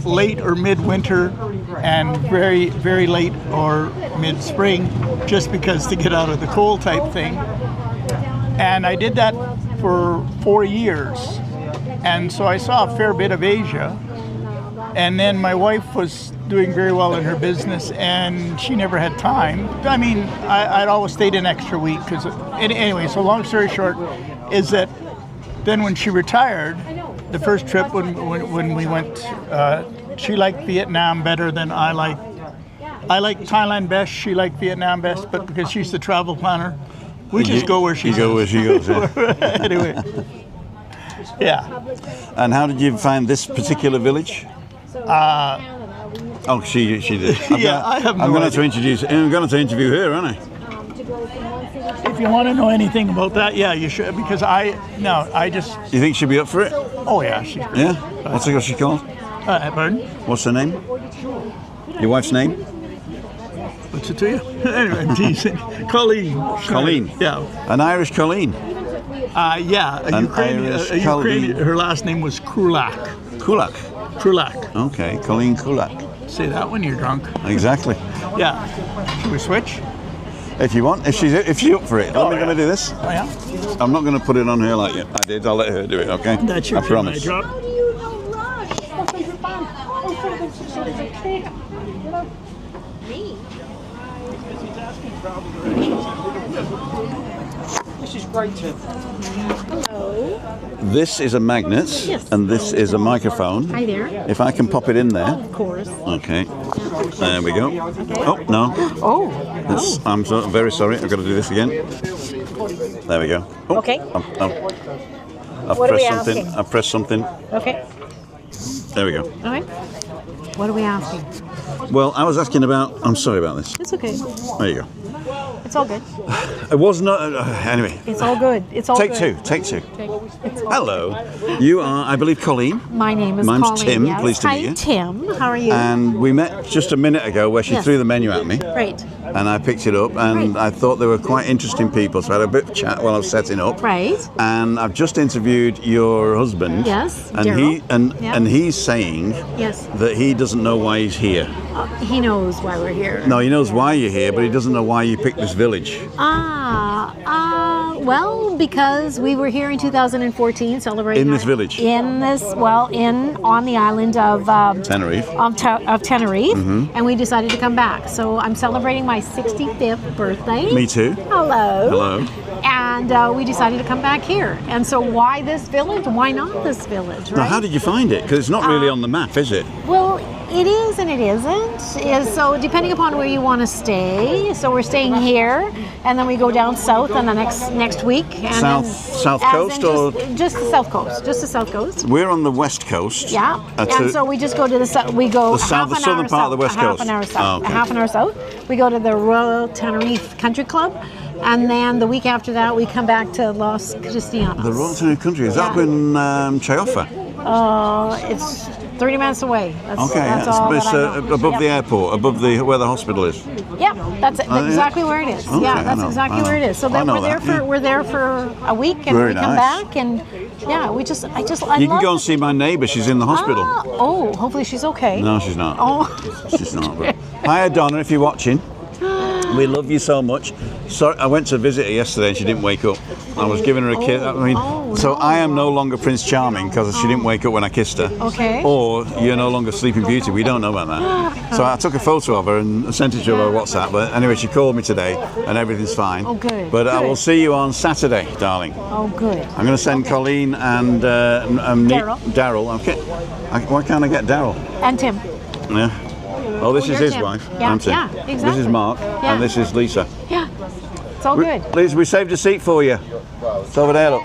late or midwinter and very, very late or mid-spring, just because to get out of the cold type thing. And I did that for 4 years. And so I saw a fair bit of Asia. And then my wife was doing very well in her business, and she never had time. I mean, I'd always stayed an extra week. Anyway, so long story short is that then when she retired, the first trip when we went, she liked Vietnam better than I liked. I liked Thailand best, she liked Vietnam best, but because she's the travel planner, we just go where she goes. You go where she goes, yeah. Anyway. Yeah. And how did you find this particular village? Oh, she did. I'm going to interview her, aren't I? If you want to know anything about that, yeah, you should. Because I just. You think she'd be up for it? Oh yeah, she's great. Yeah. What's she called? Pardon? What's her name? Your wife's name? What's it to you? Anyway, I'm teasing. Colleen. Colleen. Yeah. An Irish Colleen. Yeah. A Ukrainian. Her last name was Krulak. Kulak. Krulak. Okay, Colleen Kulak. Say that when you're drunk. Exactly. Yeah. Should we switch? If you want, if she's up for it. Let me gonna do this. Oh yeah. I'm not gonna put it on her like I did. I'll let her do it. Okay. That's your I promise. How do you no rush? Me? This is great too. Hello. This is a magnet, Yes. and this is a microphone. Hi there. If I can pop it in there. Of course. Okay. There we go. Oh no. Oh. I'm very sorry. I've got to do this again. There we go. Oh, Okay. I've What are we pressed something. asking? I've pressed something. Okay. There we go. All right. What are we asking? Well, I was asking about. I'm sorry about this. It's okay. There you go. It's all good. It was not. Anyway. It's all good. It's all Take good. two. Take two. It's all Hello. You are, I believe, Colleen. My name is Mine's Colleen. Tim. Yes. Pleased to Hi, meet you. Tim. How are you? And we met just a minute ago where she Yes. threw the menu at me. Right. And I picked it up, and Right. I thought they were quite interesting people, so I had a bit of chat while I was setting up. Right. And I've just interviewed your husband. Yes, And Daryl. and he's saying Yes. that he doesn't know why he's here. He knows why we're here. No, he knows why you're here, but he doesn't know why you picked this village. Well, because we were here in 2014 celebrating In this village? on the island of Tenerife. of Tenerife, and we decided to come back. So I'm celebrating my 65th birthday. Me too. Hello. Hello. And we decided to come back here. And so why this village? Why not this village? Now, Right? how did you find it? Because it's not really on the map, is it? Well, it is and it isn't. So depending upon where you want to stay. So we're staying here, and then we go down south on the next week. And South as coast in or? just the south coast? Just the south coast. We're on the west coast. Yeah, and so we just go to the south. We go The south- half the an southern hour part of the south, west a half coast. an hour south. Oh, okay. A half an hour south. We go to the Royal Tenerife Country Club, and then the week after that we come back to Los Cristianos. The Royal Tenerife Country. Is that Yeah. up in Chayofa? It's 30 minutes away. That's, Okay, that's yeah, all it's that I know. above Yep. the airport, above where the hospital is. Yeah, that's yeah? exactly where it is. Okay, yeah, I that's know, exactly I know. where it is. So I then know we're there that, yeah. for a week, and Very we come nice. back, and yeah, I You love can go and it. see my neighbour. She's in the hospital. Oh, hopefully she's okay. No, she's not. Oh. She's not. But... Hi, Donna, if you're watching. We love you so much. Sorry, I went to visit her yesterday and she didn't wake up. I was giving her a kiss. I mean, so I am no longer Prince Charming because she didn't wake up when I kissed her. Okay. Or you're no longer Sleeping Beauty. We don't know about that. So I took a photo of her and sent it to her on WhatsApp. But anyway, she called me today and everything's fine. Oh, good, But I good. will see you on Saturday, darling. Oh, good. I'm going to send Colleen and Daryl. Okay. Why can't I get Daryl? And Tim. Yeah. Oh, this is you're his Tim. wife. Yeah, I'm Tim. yeah, This is exactly. Mark, Yeah. and this is Lisa. Yeah, it's all good. Liz, we saved a seat for you. It's over there, look.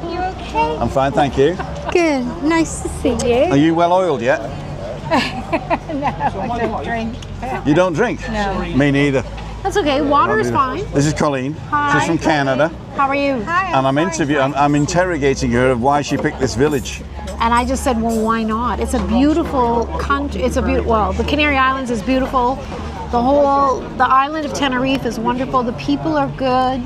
You okay? I'm fine, thank you. Good. Nice to see you. Are you well oiled yet? I don't drink. You don't drink? No. Me neither. That's okay. Water is fine. This is Colleen. Hi. She's from Canada. How are you? Hi. And I'm fine, I'm interrogating her of why she picked this village. And I just said, well, why not? It's a beautiful country. It's a beautiful. Well, the Canary Islands is beautiful. The island of Tenerife is wonderful. The people are good.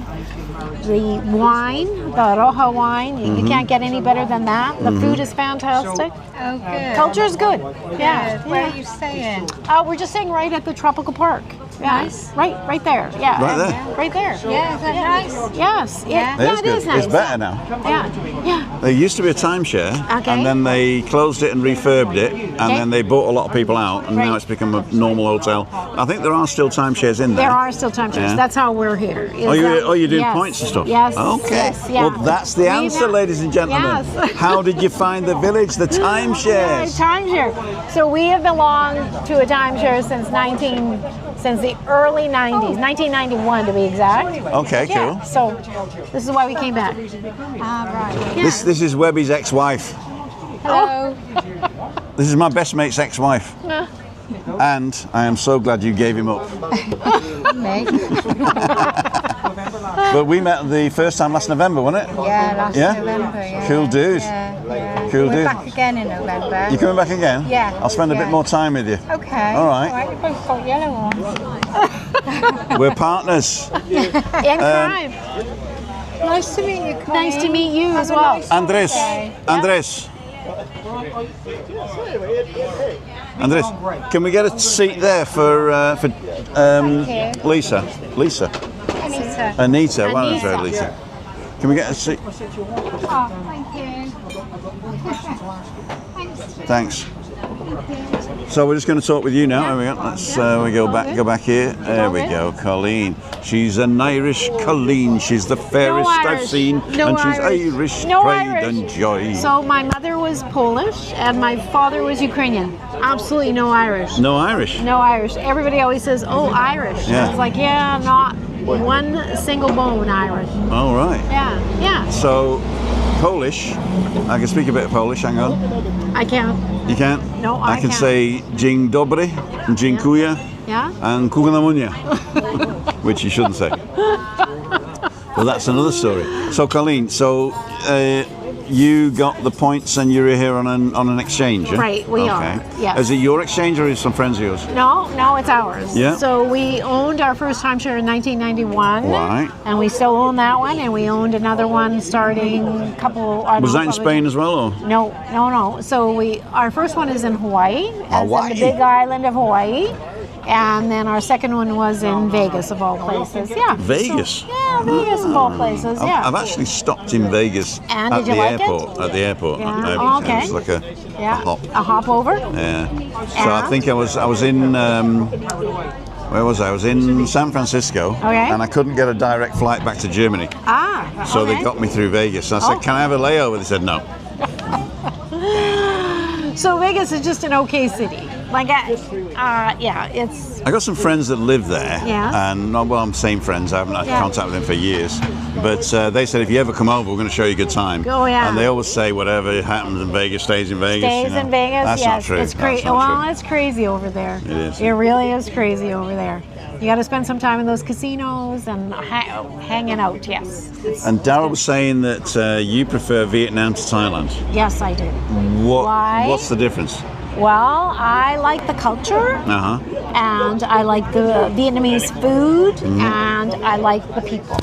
The wine, the Roja wine, you can't get any better than that. The food is fantastic. Oh, good. Culture is good. Yeah. Good. Where are you staying? We're just staying right at the tropical park. Yeah. Nice. Right there. Yeah. Right there? Right there. Yeah, is that nice? Yes. Yeah. Yeah, it is nice. It's better now. Yeah. There used to be a timeshare, Okay. and then they closed it and refurbed it, and Okay. then they bought a lot of people out, and now Right. it's become a normal hotel. I think there are still timeshares in there. There are still time shares. Yeah. That's how we're here. Oh, you're doing Yes. points and stuff? Yes. Okay. Yes, yeah. Well, that's the answer, ladies and gentlemen. Yes. How did you find the village, the Yeah, timeshares? timeshare. So we have belonged to a timeshare since the early 90s, 1991 to be exact. Okay, Yeah. cool. So this is why we came back. Right. Yeah. This is Webby's ex-wife. Hello. This is my best mate's ex-wife. And I am so glad you gave him up. Me. But we met the first time last November, wasn't it? Yeah, last Yeah? November. Yeah. Cool dude. Yeah. Cool We're dude. back again in November. You coming back again? Yeah, I'll spend a bit yeah. more time with you. Okay. All right. You both got yellow on. We're partners. In crime. Nice to meet you, Connie. Nice to meet you Have as a well. nice Andres. birthday. Andres. Andres, can we get a seat there for Lisa? Lisa. Anita. Anita. Why don't I Anita. say Lisa? Can we get a seat? Oh, thank you. Thanks. So we're just going to talk with you now. There we go. Let's we go back here. There we go. Colleen. She's an Irish Colleen. She's the fairest I've Irish. seen, No and she's Irish. Irish, No pride Irish. and joy. So my mother was Polish and my father was Ukrainian. Absolutely no Irish. No Irish. No Irish. Everybody always says, "Oh, Irish." Yeah. It's like, yeah, not one single bone Irish. All right. Yeah. So Polish, I can speak a bit of Polish. Hang on. I can't. You can't? No, I can can't. say dzień dobry, dziękuję, Yeah? and kugonamunia, which you shouldn't say. Well, that's another story. So, Colleen, you got the points and you're here on an exchange, yeah? Right, we are, yes. Is it your exchange or is it some friends of yours? No, it's ours. Yeah. So we owned our first timeshare in 1991. Right. And we still own that one, and we owned another one starting a couple. Was that in Spain as well, or? No. So our first one is in Hawaii. Hawaii. The big island of Hawaii. And then our second one was in Vegas, of all places. Yeah. Vegas? Vegas of all places, yeah. I've actually stopped in Vegas And at did you the like airport. it? At the airport. Yeah. It Oh, okay. was like a hop. A hop over? Yeah. So I And? think I was in where was I? I was in San Francisco, Okay. and I couldn't get a direct flight back to Germany. So okay. they got me through Vegas. I said, Oh. "Can I have a layover?" They said, "No." So Vegas is just an okay city. Like, it's. I got some friends that live there, Yeah. and I'm saying friends. I haven't had Yeah. contact with them for years, but they said if you ever come over, we're going to show you a good time. Oh, yeah. And they always say whatever happens in Vegas stays in Vegas. Stays you know. in Vegas, That's yes. not true. It's crazy. That's not Well, true. it's crazy over there. It is. It really is crazy over there. You got to spend some time in those casinos and hanging out. Yes. And Daryl was saying that you prefer Vietnam to Thailand. Yes, I do. Why? What's the difference? Well, I like the culture, and I like the Vietnamese food, and I like the people.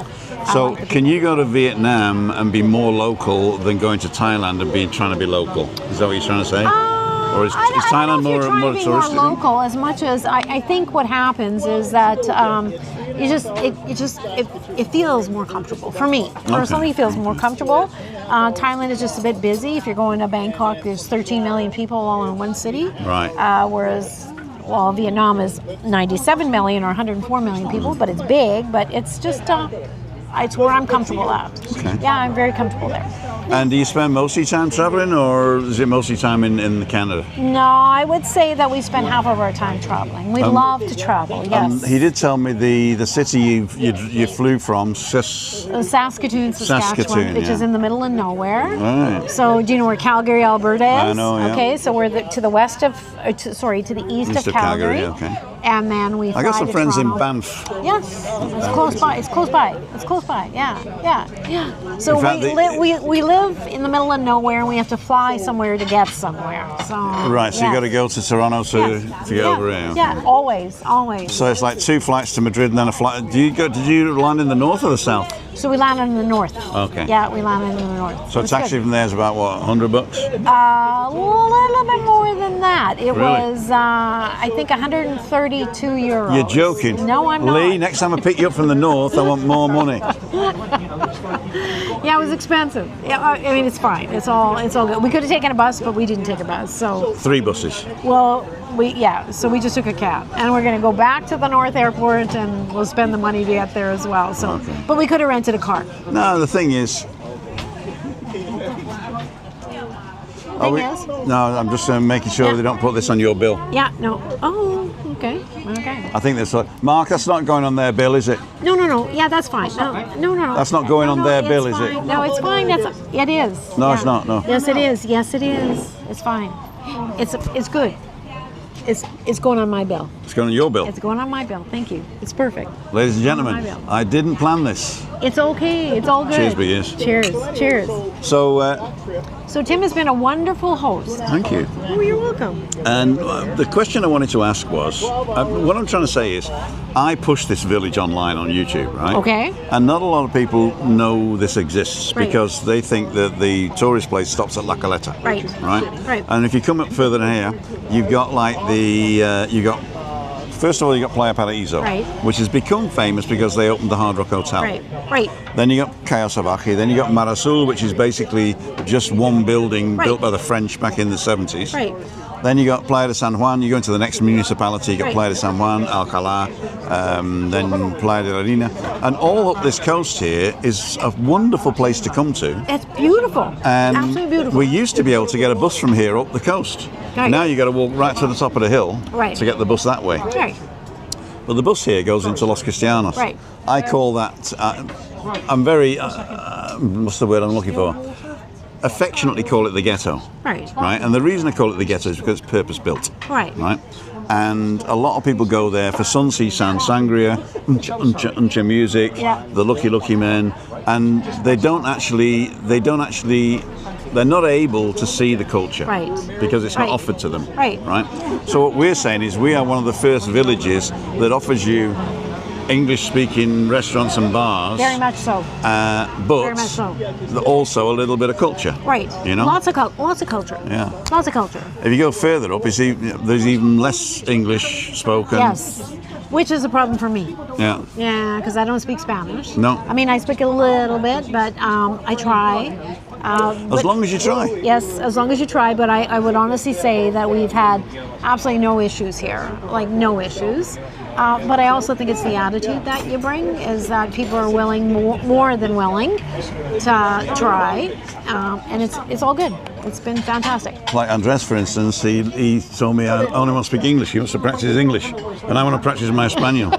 So, can you go to Vietnam and be more local than going to Thailand and trying to be local? Is that what you're trying to say? Or is I don't Thailand know if you're trying more to be more touristic? local as much as I think what happens is that it feels more comfortable for me. Personally, it feels more comfortable. Thailand is just a bit busy. If you're going to Bangkok, there's 13 million people all in one city. Right. Whereas, well, Vietnam is 97 million or 104 million people, but it's big. But it's just it's where I'm comfortable at. Okay. Yeah, I'm very comfortable there. And do you spend most of your time traveling, or is it mostly time in Canada? No, I would say that we spend half of our time traveling. We love to travel, yes. He did tell me the city you flew from, Saskatoon, Saskatchewan, which is in the middle of nowhere. Right. So do you know where Calgary, Alberta is? I know, yeah. Okay, so we're to the west of, to the east of Calgary. Okay. And then we fly I got some to friends Toronto. in Banff. Yes, it's close by. It's close by. It's close by. Yeah. So In fact, we live in the middle of nowhere, and we have to fly somewhere to get somewhere. So Right, so you got to go to Toronto to get over here. Yeah, always. So it's like 2 flights to Madrid and then a flight. Did you land in the north or the south? So we landed in the north. Okay. Yeah, we landed in the north. So It was taxi good. from there is about what, $100? A little bit more than that. It Really? was, I think, 132 euros. You're joking. No, I'm not. Lee, next time I pick you up from the north, I want more money. Yeah, it was expensive. Yeah, I mean, it's fine. It's all good. We could have taken a bus, but we didn't take a bus. So, 3 buses. well, so we just took a cab, and we're going to go back to the North Airport, and we'll spend the money to get there as well. So, Okay. but we could have rented a car. No, the thing is. Is? No, I'm just making sure they don't put this on your bill. Yeah. No. Oh. Okay. I think that's like, Mark, that's not going on their bill, is it? No. Yeah, that's fine. No. That's not going on their it's bill, is fine. it? No, it's fine. It is. No, Yeah. it's not, no. Yes, it is. It's fine. It's good. It's going on my bill. It's going on your bill. It's going on my bill. Thank you. It's perfect. Ladies and It's on my gentlemen, bill. I didn't plan this. It's okay. It's all good. Cheers, big ears. Cheers. So, So Tim has been a wonderful host. thank you. Oh, you're welcome. And the question I wanted to ask was, what I'm trying to say is, I push this village online on YouTube, right? Okay. And not a lot of people know this exists Right. because they think that the tourist place stops at La Caleta. Right. Right? And if you come up further than here, you've got like first of all, you got Playa Paraíso, Right. which has become famous because they opened the Hard Rock Hotel. Right. Then you got Callao Salvaje, then you got Mar Azul, which is basically just one building Right. built by the French back in the 70s. Right. Then you got Playa de San Juan, you go into the next municipality, you got Right. Playa de San Juan, Alcalá, then Playa de la Arena. And all up this coast here is a wonderful place to come to. It's beautiful. And Absolutely beautiful. we used to be able to get a bus from here up the coast. Right. Now you got to walk right to the top of the hill Right. to get the bus that way. Right. But the bus here goes into Los Cristianos. Right. I call that, I'm very, what's the word I'm looking for? affectionately call it the ghetto. Right. Right, and the reason I call it the ghetto is because it's purpose-built. Right. Right, and a lot of people go there for sun, sea, sand, sangria, uncha music, Yeah. the lucky men, and they're not able to see the culture. Right. Because it's not Right. offered to them. Right. Right. So what we're saying is we are one of the first villages that offers you English-speaking restaurants and bars. Very much so. But Very much so. also a little bit of culture. Right. You know? Lots of culture. Yeah. Lots of culture. If you go further up, you see there's even less English spoken. Yes. Which is a problem for me. Yeah. Yeah, because I don't speak Spanish. No. I mean, I speak a little bit, but I try. As long as you try. Yes, as long as you try, but I would honestly say that we've had absolutely no issues here, like no issues. But I also think it's the attitude that you bring, is that people are willing, more than willing, to try, and it's all good. It's been fantastic. Like Andres, for instance, he told me I only want to speak English. He wants to practice his English, and I want to practice my Espanol.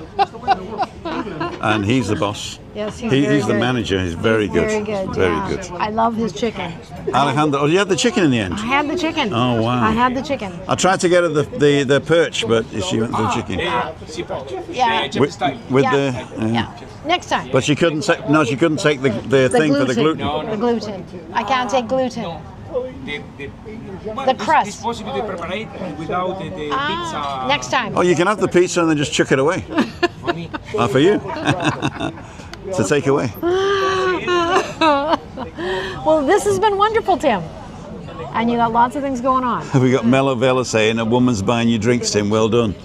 And he's the boss. Yes, he's very the good. manager. He's very good. Very good. Very yeah. good. I love his chicken. Alejandro, you had the chicken in the end. I had the chicken. Oh, wow. I had the chicken. I tried to get her the perch, but she went for the chicken. Yeah. With Yeah. the Yeah. Next time. But she couldn't take. No, she couldn't take the thing for the gluten. The gluten. I can't take gluten. The crust. It's possible to prepare it without the pizza. Next time. Oh, you can have the pizza and then just chuck it away. For you. To take away. Well, this has been wonderful, Tim. And you got lots of things going on. We got Mello Vela saying, "A woman's buying you drinks, Tim. Well done."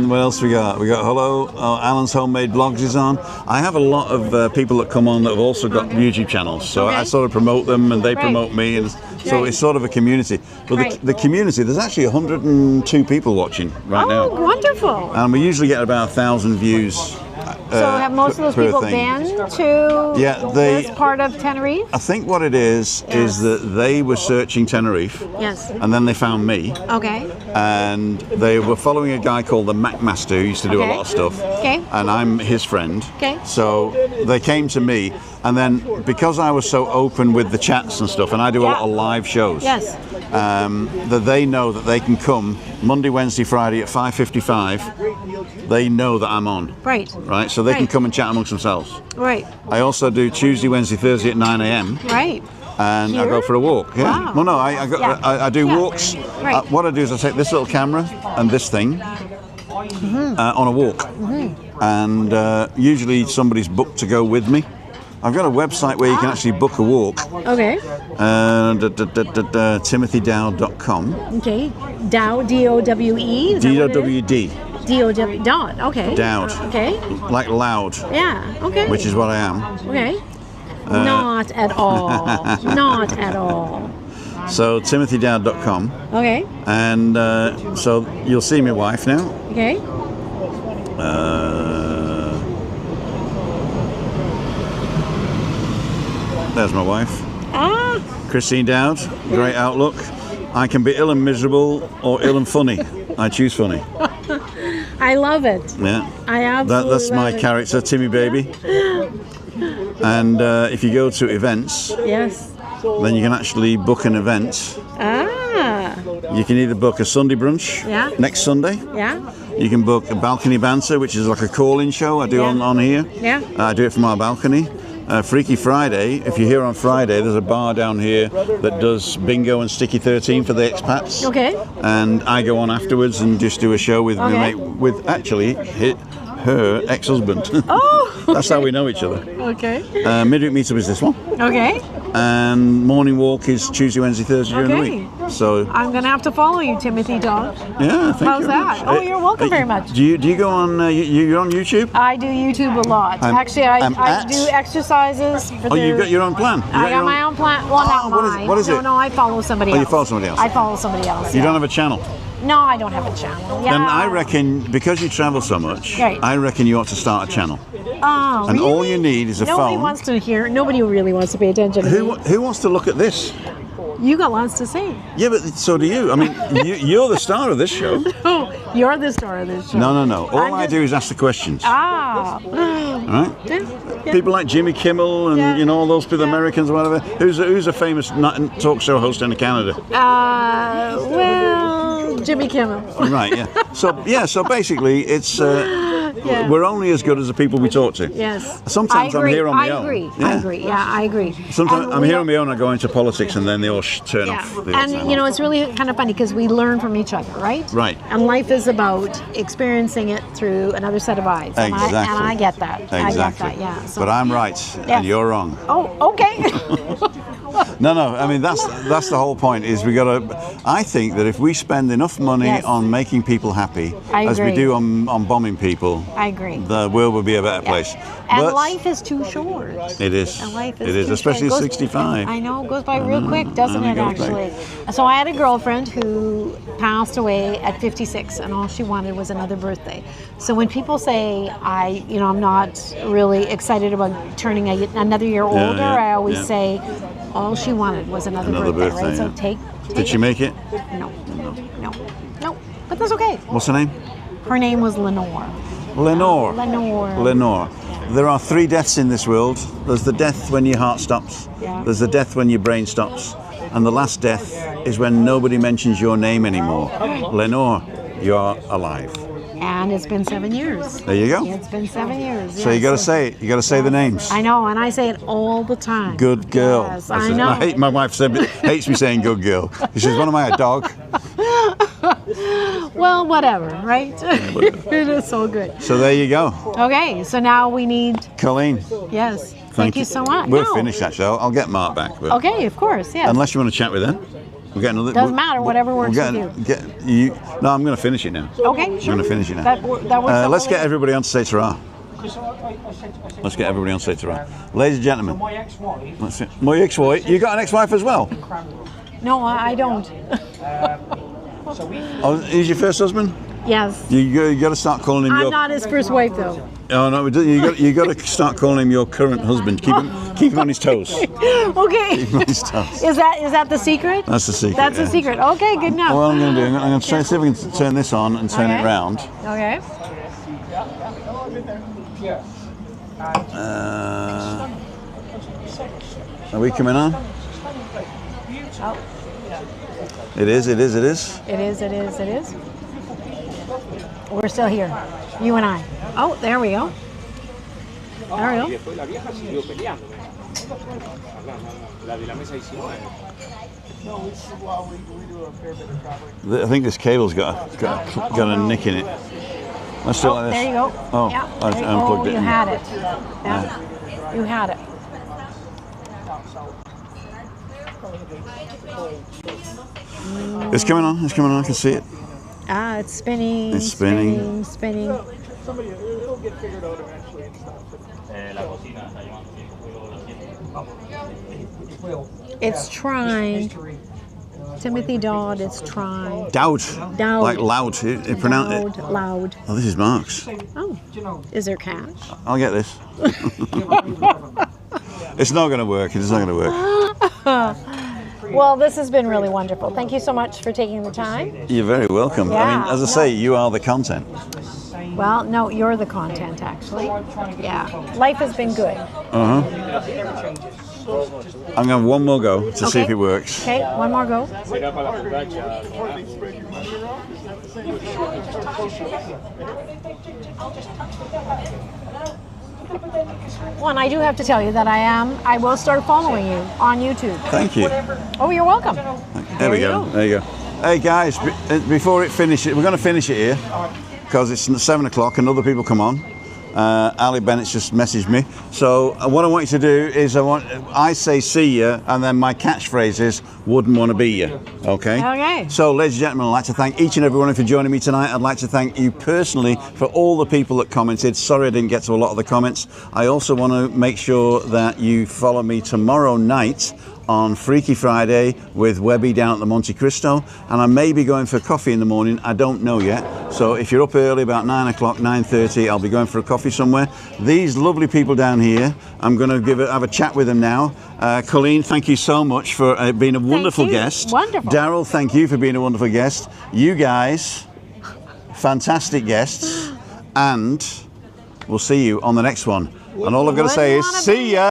What else we got? We got hello. Alan's homemade blogs is on. I have a lot of people that come on that have also got YouTube channels, so I sort of promote them and they promote me, and so it's sort of a community. But the community, there's actually 102 people watching right now, Wonderful. and we usually get about 1,000 views. So have most of those per people thing. been to they- this part of Tenerife? I think what it is that they were searching Tenerife, Yes. and then they found me. Okay. And they were following a guy called the Mac Master who used to do a Okay. lot of stuff. Okay. And I'm his friend. Okay. So they came to me, and then because I was so open with the chats and stuff, and I do a lot of live shows. Yes. That they know that they can come Monday, Wednesday, Friday at 5:55. They know that I'm on. Right. Right. So they can Right. come and chat amongst themselves. Right. I also do Tuesday, Wednesday, Thursday at 9 a.m. Right. And I Here? go for a walk. Yeah. Wow. Well, no, I do Yeah. walks. Right. What I do is I take this little camera and this thing on a walk, and usually somebody's booked to go with me. I've got a website where you can actually book a walk. Okay. TimothyDowd.com. Okay. Dow, D-O-W-E? Is that what it is? D-O-W-D. D-O-W, Dowd. Okay. Dowd. Okay. Like loud, Yeah. Okay. which is what I am. Okay. Not at all. Not at all. So TimothyDowd.com. Okay. And so you'll see my wife now. Okay. There's my wife. Ah. Christine Dowd, great outlook. I can be ill and miserable or ill and funny. I choose funny. I love it. Yeah. I absolutely That's my love it. character, Timmy Baby. And if you go to events, Yes. then you can actually book an event. Ah. You can either book a Sunday brunch Yeah. next Sunday. Yeah. You can book a balcony banter, which is like a call-in show I do Yeah. on here. Yeah. I do it from our balcony. Freaky Friday, if you're here on Friday, there's a bar down here that does bingo and Sticky 13 for the expats. Okay. And I go on afterwards and just do a show with my Okay. mate, with actually her ex-husband. Oh. That's how we know each other. Okay. Midweek Meetup is this one. Okay. And morning walk is Tuesday, Wednesday, Thursday during the Okay. week. So I'm gonna have to follow you, Timothy Dog. yeah, thank How's you. that? very much. Oh, you're welcome very much. Do you go on? You're on YouTube? I do YouTube a lot. Actually, I do exercises. For You've got your own plan. I got my own plan. Well, not what is it? mine. What is it? No, I follow somebody Oh, else. you follow somebody else. I follow somebody else. You yeah. don't have a channel. No, I don't have a channel. Yeah. Then I reckon because you travel so much, Right. I reckon you ought to start a channel. Oh, And all really? you need is a Nobody phone. wants to hear. Nobody really wants to pay attention to me. Who wants to look at this? You got lots to say. Yeah, but so do you. I mean, you're the star of this show. Oh, you're the star of this show. No. All I'm I just- do is ask the questions. Ah. Right? Yeah. People like Jimmy Kimmel and Yeah. you know all those people, Yeah. Americans or whatever. Who's a famous talk show host in Canada? Well, Jimmy Kimmel. Right. Yeah. So basically, it's we're only as good as the people we talk to. Yes. Sometimes I'm here on my own. I agree. Yeah, I agree. Sometimes And I'm we here don't- on my own. I go into politics and then they all turn Yeah, off. They all turn and you know off. it's really kind of funny because we learn from each other, right? Right. And life is about experiencing it through another set of eyes. And Exactly. I get that. Exactly. I get that. Yeah. So, But I'm right Yes. and you're wrong. Oh, okay. No. I mean that's the whole point. Is we got to. I think that if we spend enough money Yes. on making people happy I as we agree. do on bombing people, I agree. the world will be a better place. And But life is too short. it is. And life It is is, too especially short. at It goes- 65. I know, it goes by real quick, doesn't and it, it goes actually? So I had a girlfriend who passed away at 56, and all she wanted was another birthday. So when people say I'm not really excited about turning another year older, yeah, I always yeah. say all she wanted was another birthday, right? So yeah. take Did she make it? No. But that's okay. What's her name? Her name was Lenore. Lenore. Lenore. Lenore. There are 3 deaths in this world. There's the death when your heart stops. Yeah. There's the death when your brain stops. And the last death is when nobody mentions your name anymore. Lenore, you're alive. And it's been 7 years. There you go. It's been 7 years. So you got to say it. You got to say the names. I know, and I say it all the time. Good girl. Yes, I I said- know. My wife hates me saying good girl. She says, "What am I, a dog?" Well, whatever, right? It is so good. So there you go, Okay, so now we need, Colleen. yes, thank you so much. We're No. finished actually. I'll get Mark back. But Okay, of course, yes. unless you want to chat with them, we'll get another. Doesn't matter, whatever works with you. No, I'm going to finish it now. Okay, I'm sure. going to finish it now. That works. Let's get everybody on to say ta-ra. Let's get everybody on to say ta-ra. Ladies and gentlemen. My ex-wife. That's it. My ex-wife. You got an ex-wife as well? No, I don't. Oh, he's your first husband? Yes. You got to start calling him I'm your. not his first wife, though. Oh no, you got to start calling him your current husband. Keep him on his toes. Okay. Keep him on his toes. Is that the secret? That's the secret. That's the yeah. secret. Okay, good enough. What I'm going to do, I'm going to try see if we can turn this on and turn Okay. it round. Okay. Are we coming on? Oh, It is. it is. We're still here. You and I. Oh, there we go. There we go. Después la vieja siguió peleando. La de la mesa 19. I think this cable's got a nick in it. Let's do it like this. There you go. Oh, Yeah, I there you- unplugged it. You had it. Yeah. You had it. It's coming on. It's coming on. I can see it. Ah, it's spinning. It's spinning. Spinning. Somebody, it'll get figured out eventually and stuff. It's trying. Timothy Dodd, it's trying. Dowd. Dowd. Like loud. It pronounced it. Loud. Oh, this is Mark's. Oh, is there cash? I'll get this. It's not going to work. It's not going to work. Well, this has been really wonderful. Thank you so much for taking the time. You're very welcome. I Yeah. mean, as I say, you are the content. Well, no, you're the content, actually. Yeah. Life has been good. I'm going to have one more go to see if Okay. it works. Okay, one more go. Será para la borracha. Well, and I do have to tell you that I will start following you on YouTube. Thank you. Oh, you're welcome. There we you go. go. There you go. Hey guys, before it finishes, we're going to finish it here because it's 7 o'clock and other people come on. Ali Bennett's just messaged me. So what I want you to do is I say see ya, and then my catchphrase is wouldn't want to be ya. Okay? Okay. So ladies and gentlemen, I'd like to thank each and every one of you for joining me tonight. I'd like to thank you personally for all the people that commented. Sorry I didn't get to a lot of the comments. I also want to make sure that you follow me tomorrow night on Freaky Friday with Webby down at the Monte Cristo, and I may be going for coffee in the morning. I don't know yet. So if you're up early, about 9 o'clock, 9:30, I'll be going for a coffee somewhere. These lovely people down here, I'm going to have a chat with them now. Colleen, thank you so much for being a wonderful you. guest. Wonderful. Daryl, thank you for being a wonderful guest. You guys, fantastic guests, and we'll see you on the next one. And all I've got to say is, Wouldn't wanna see ya.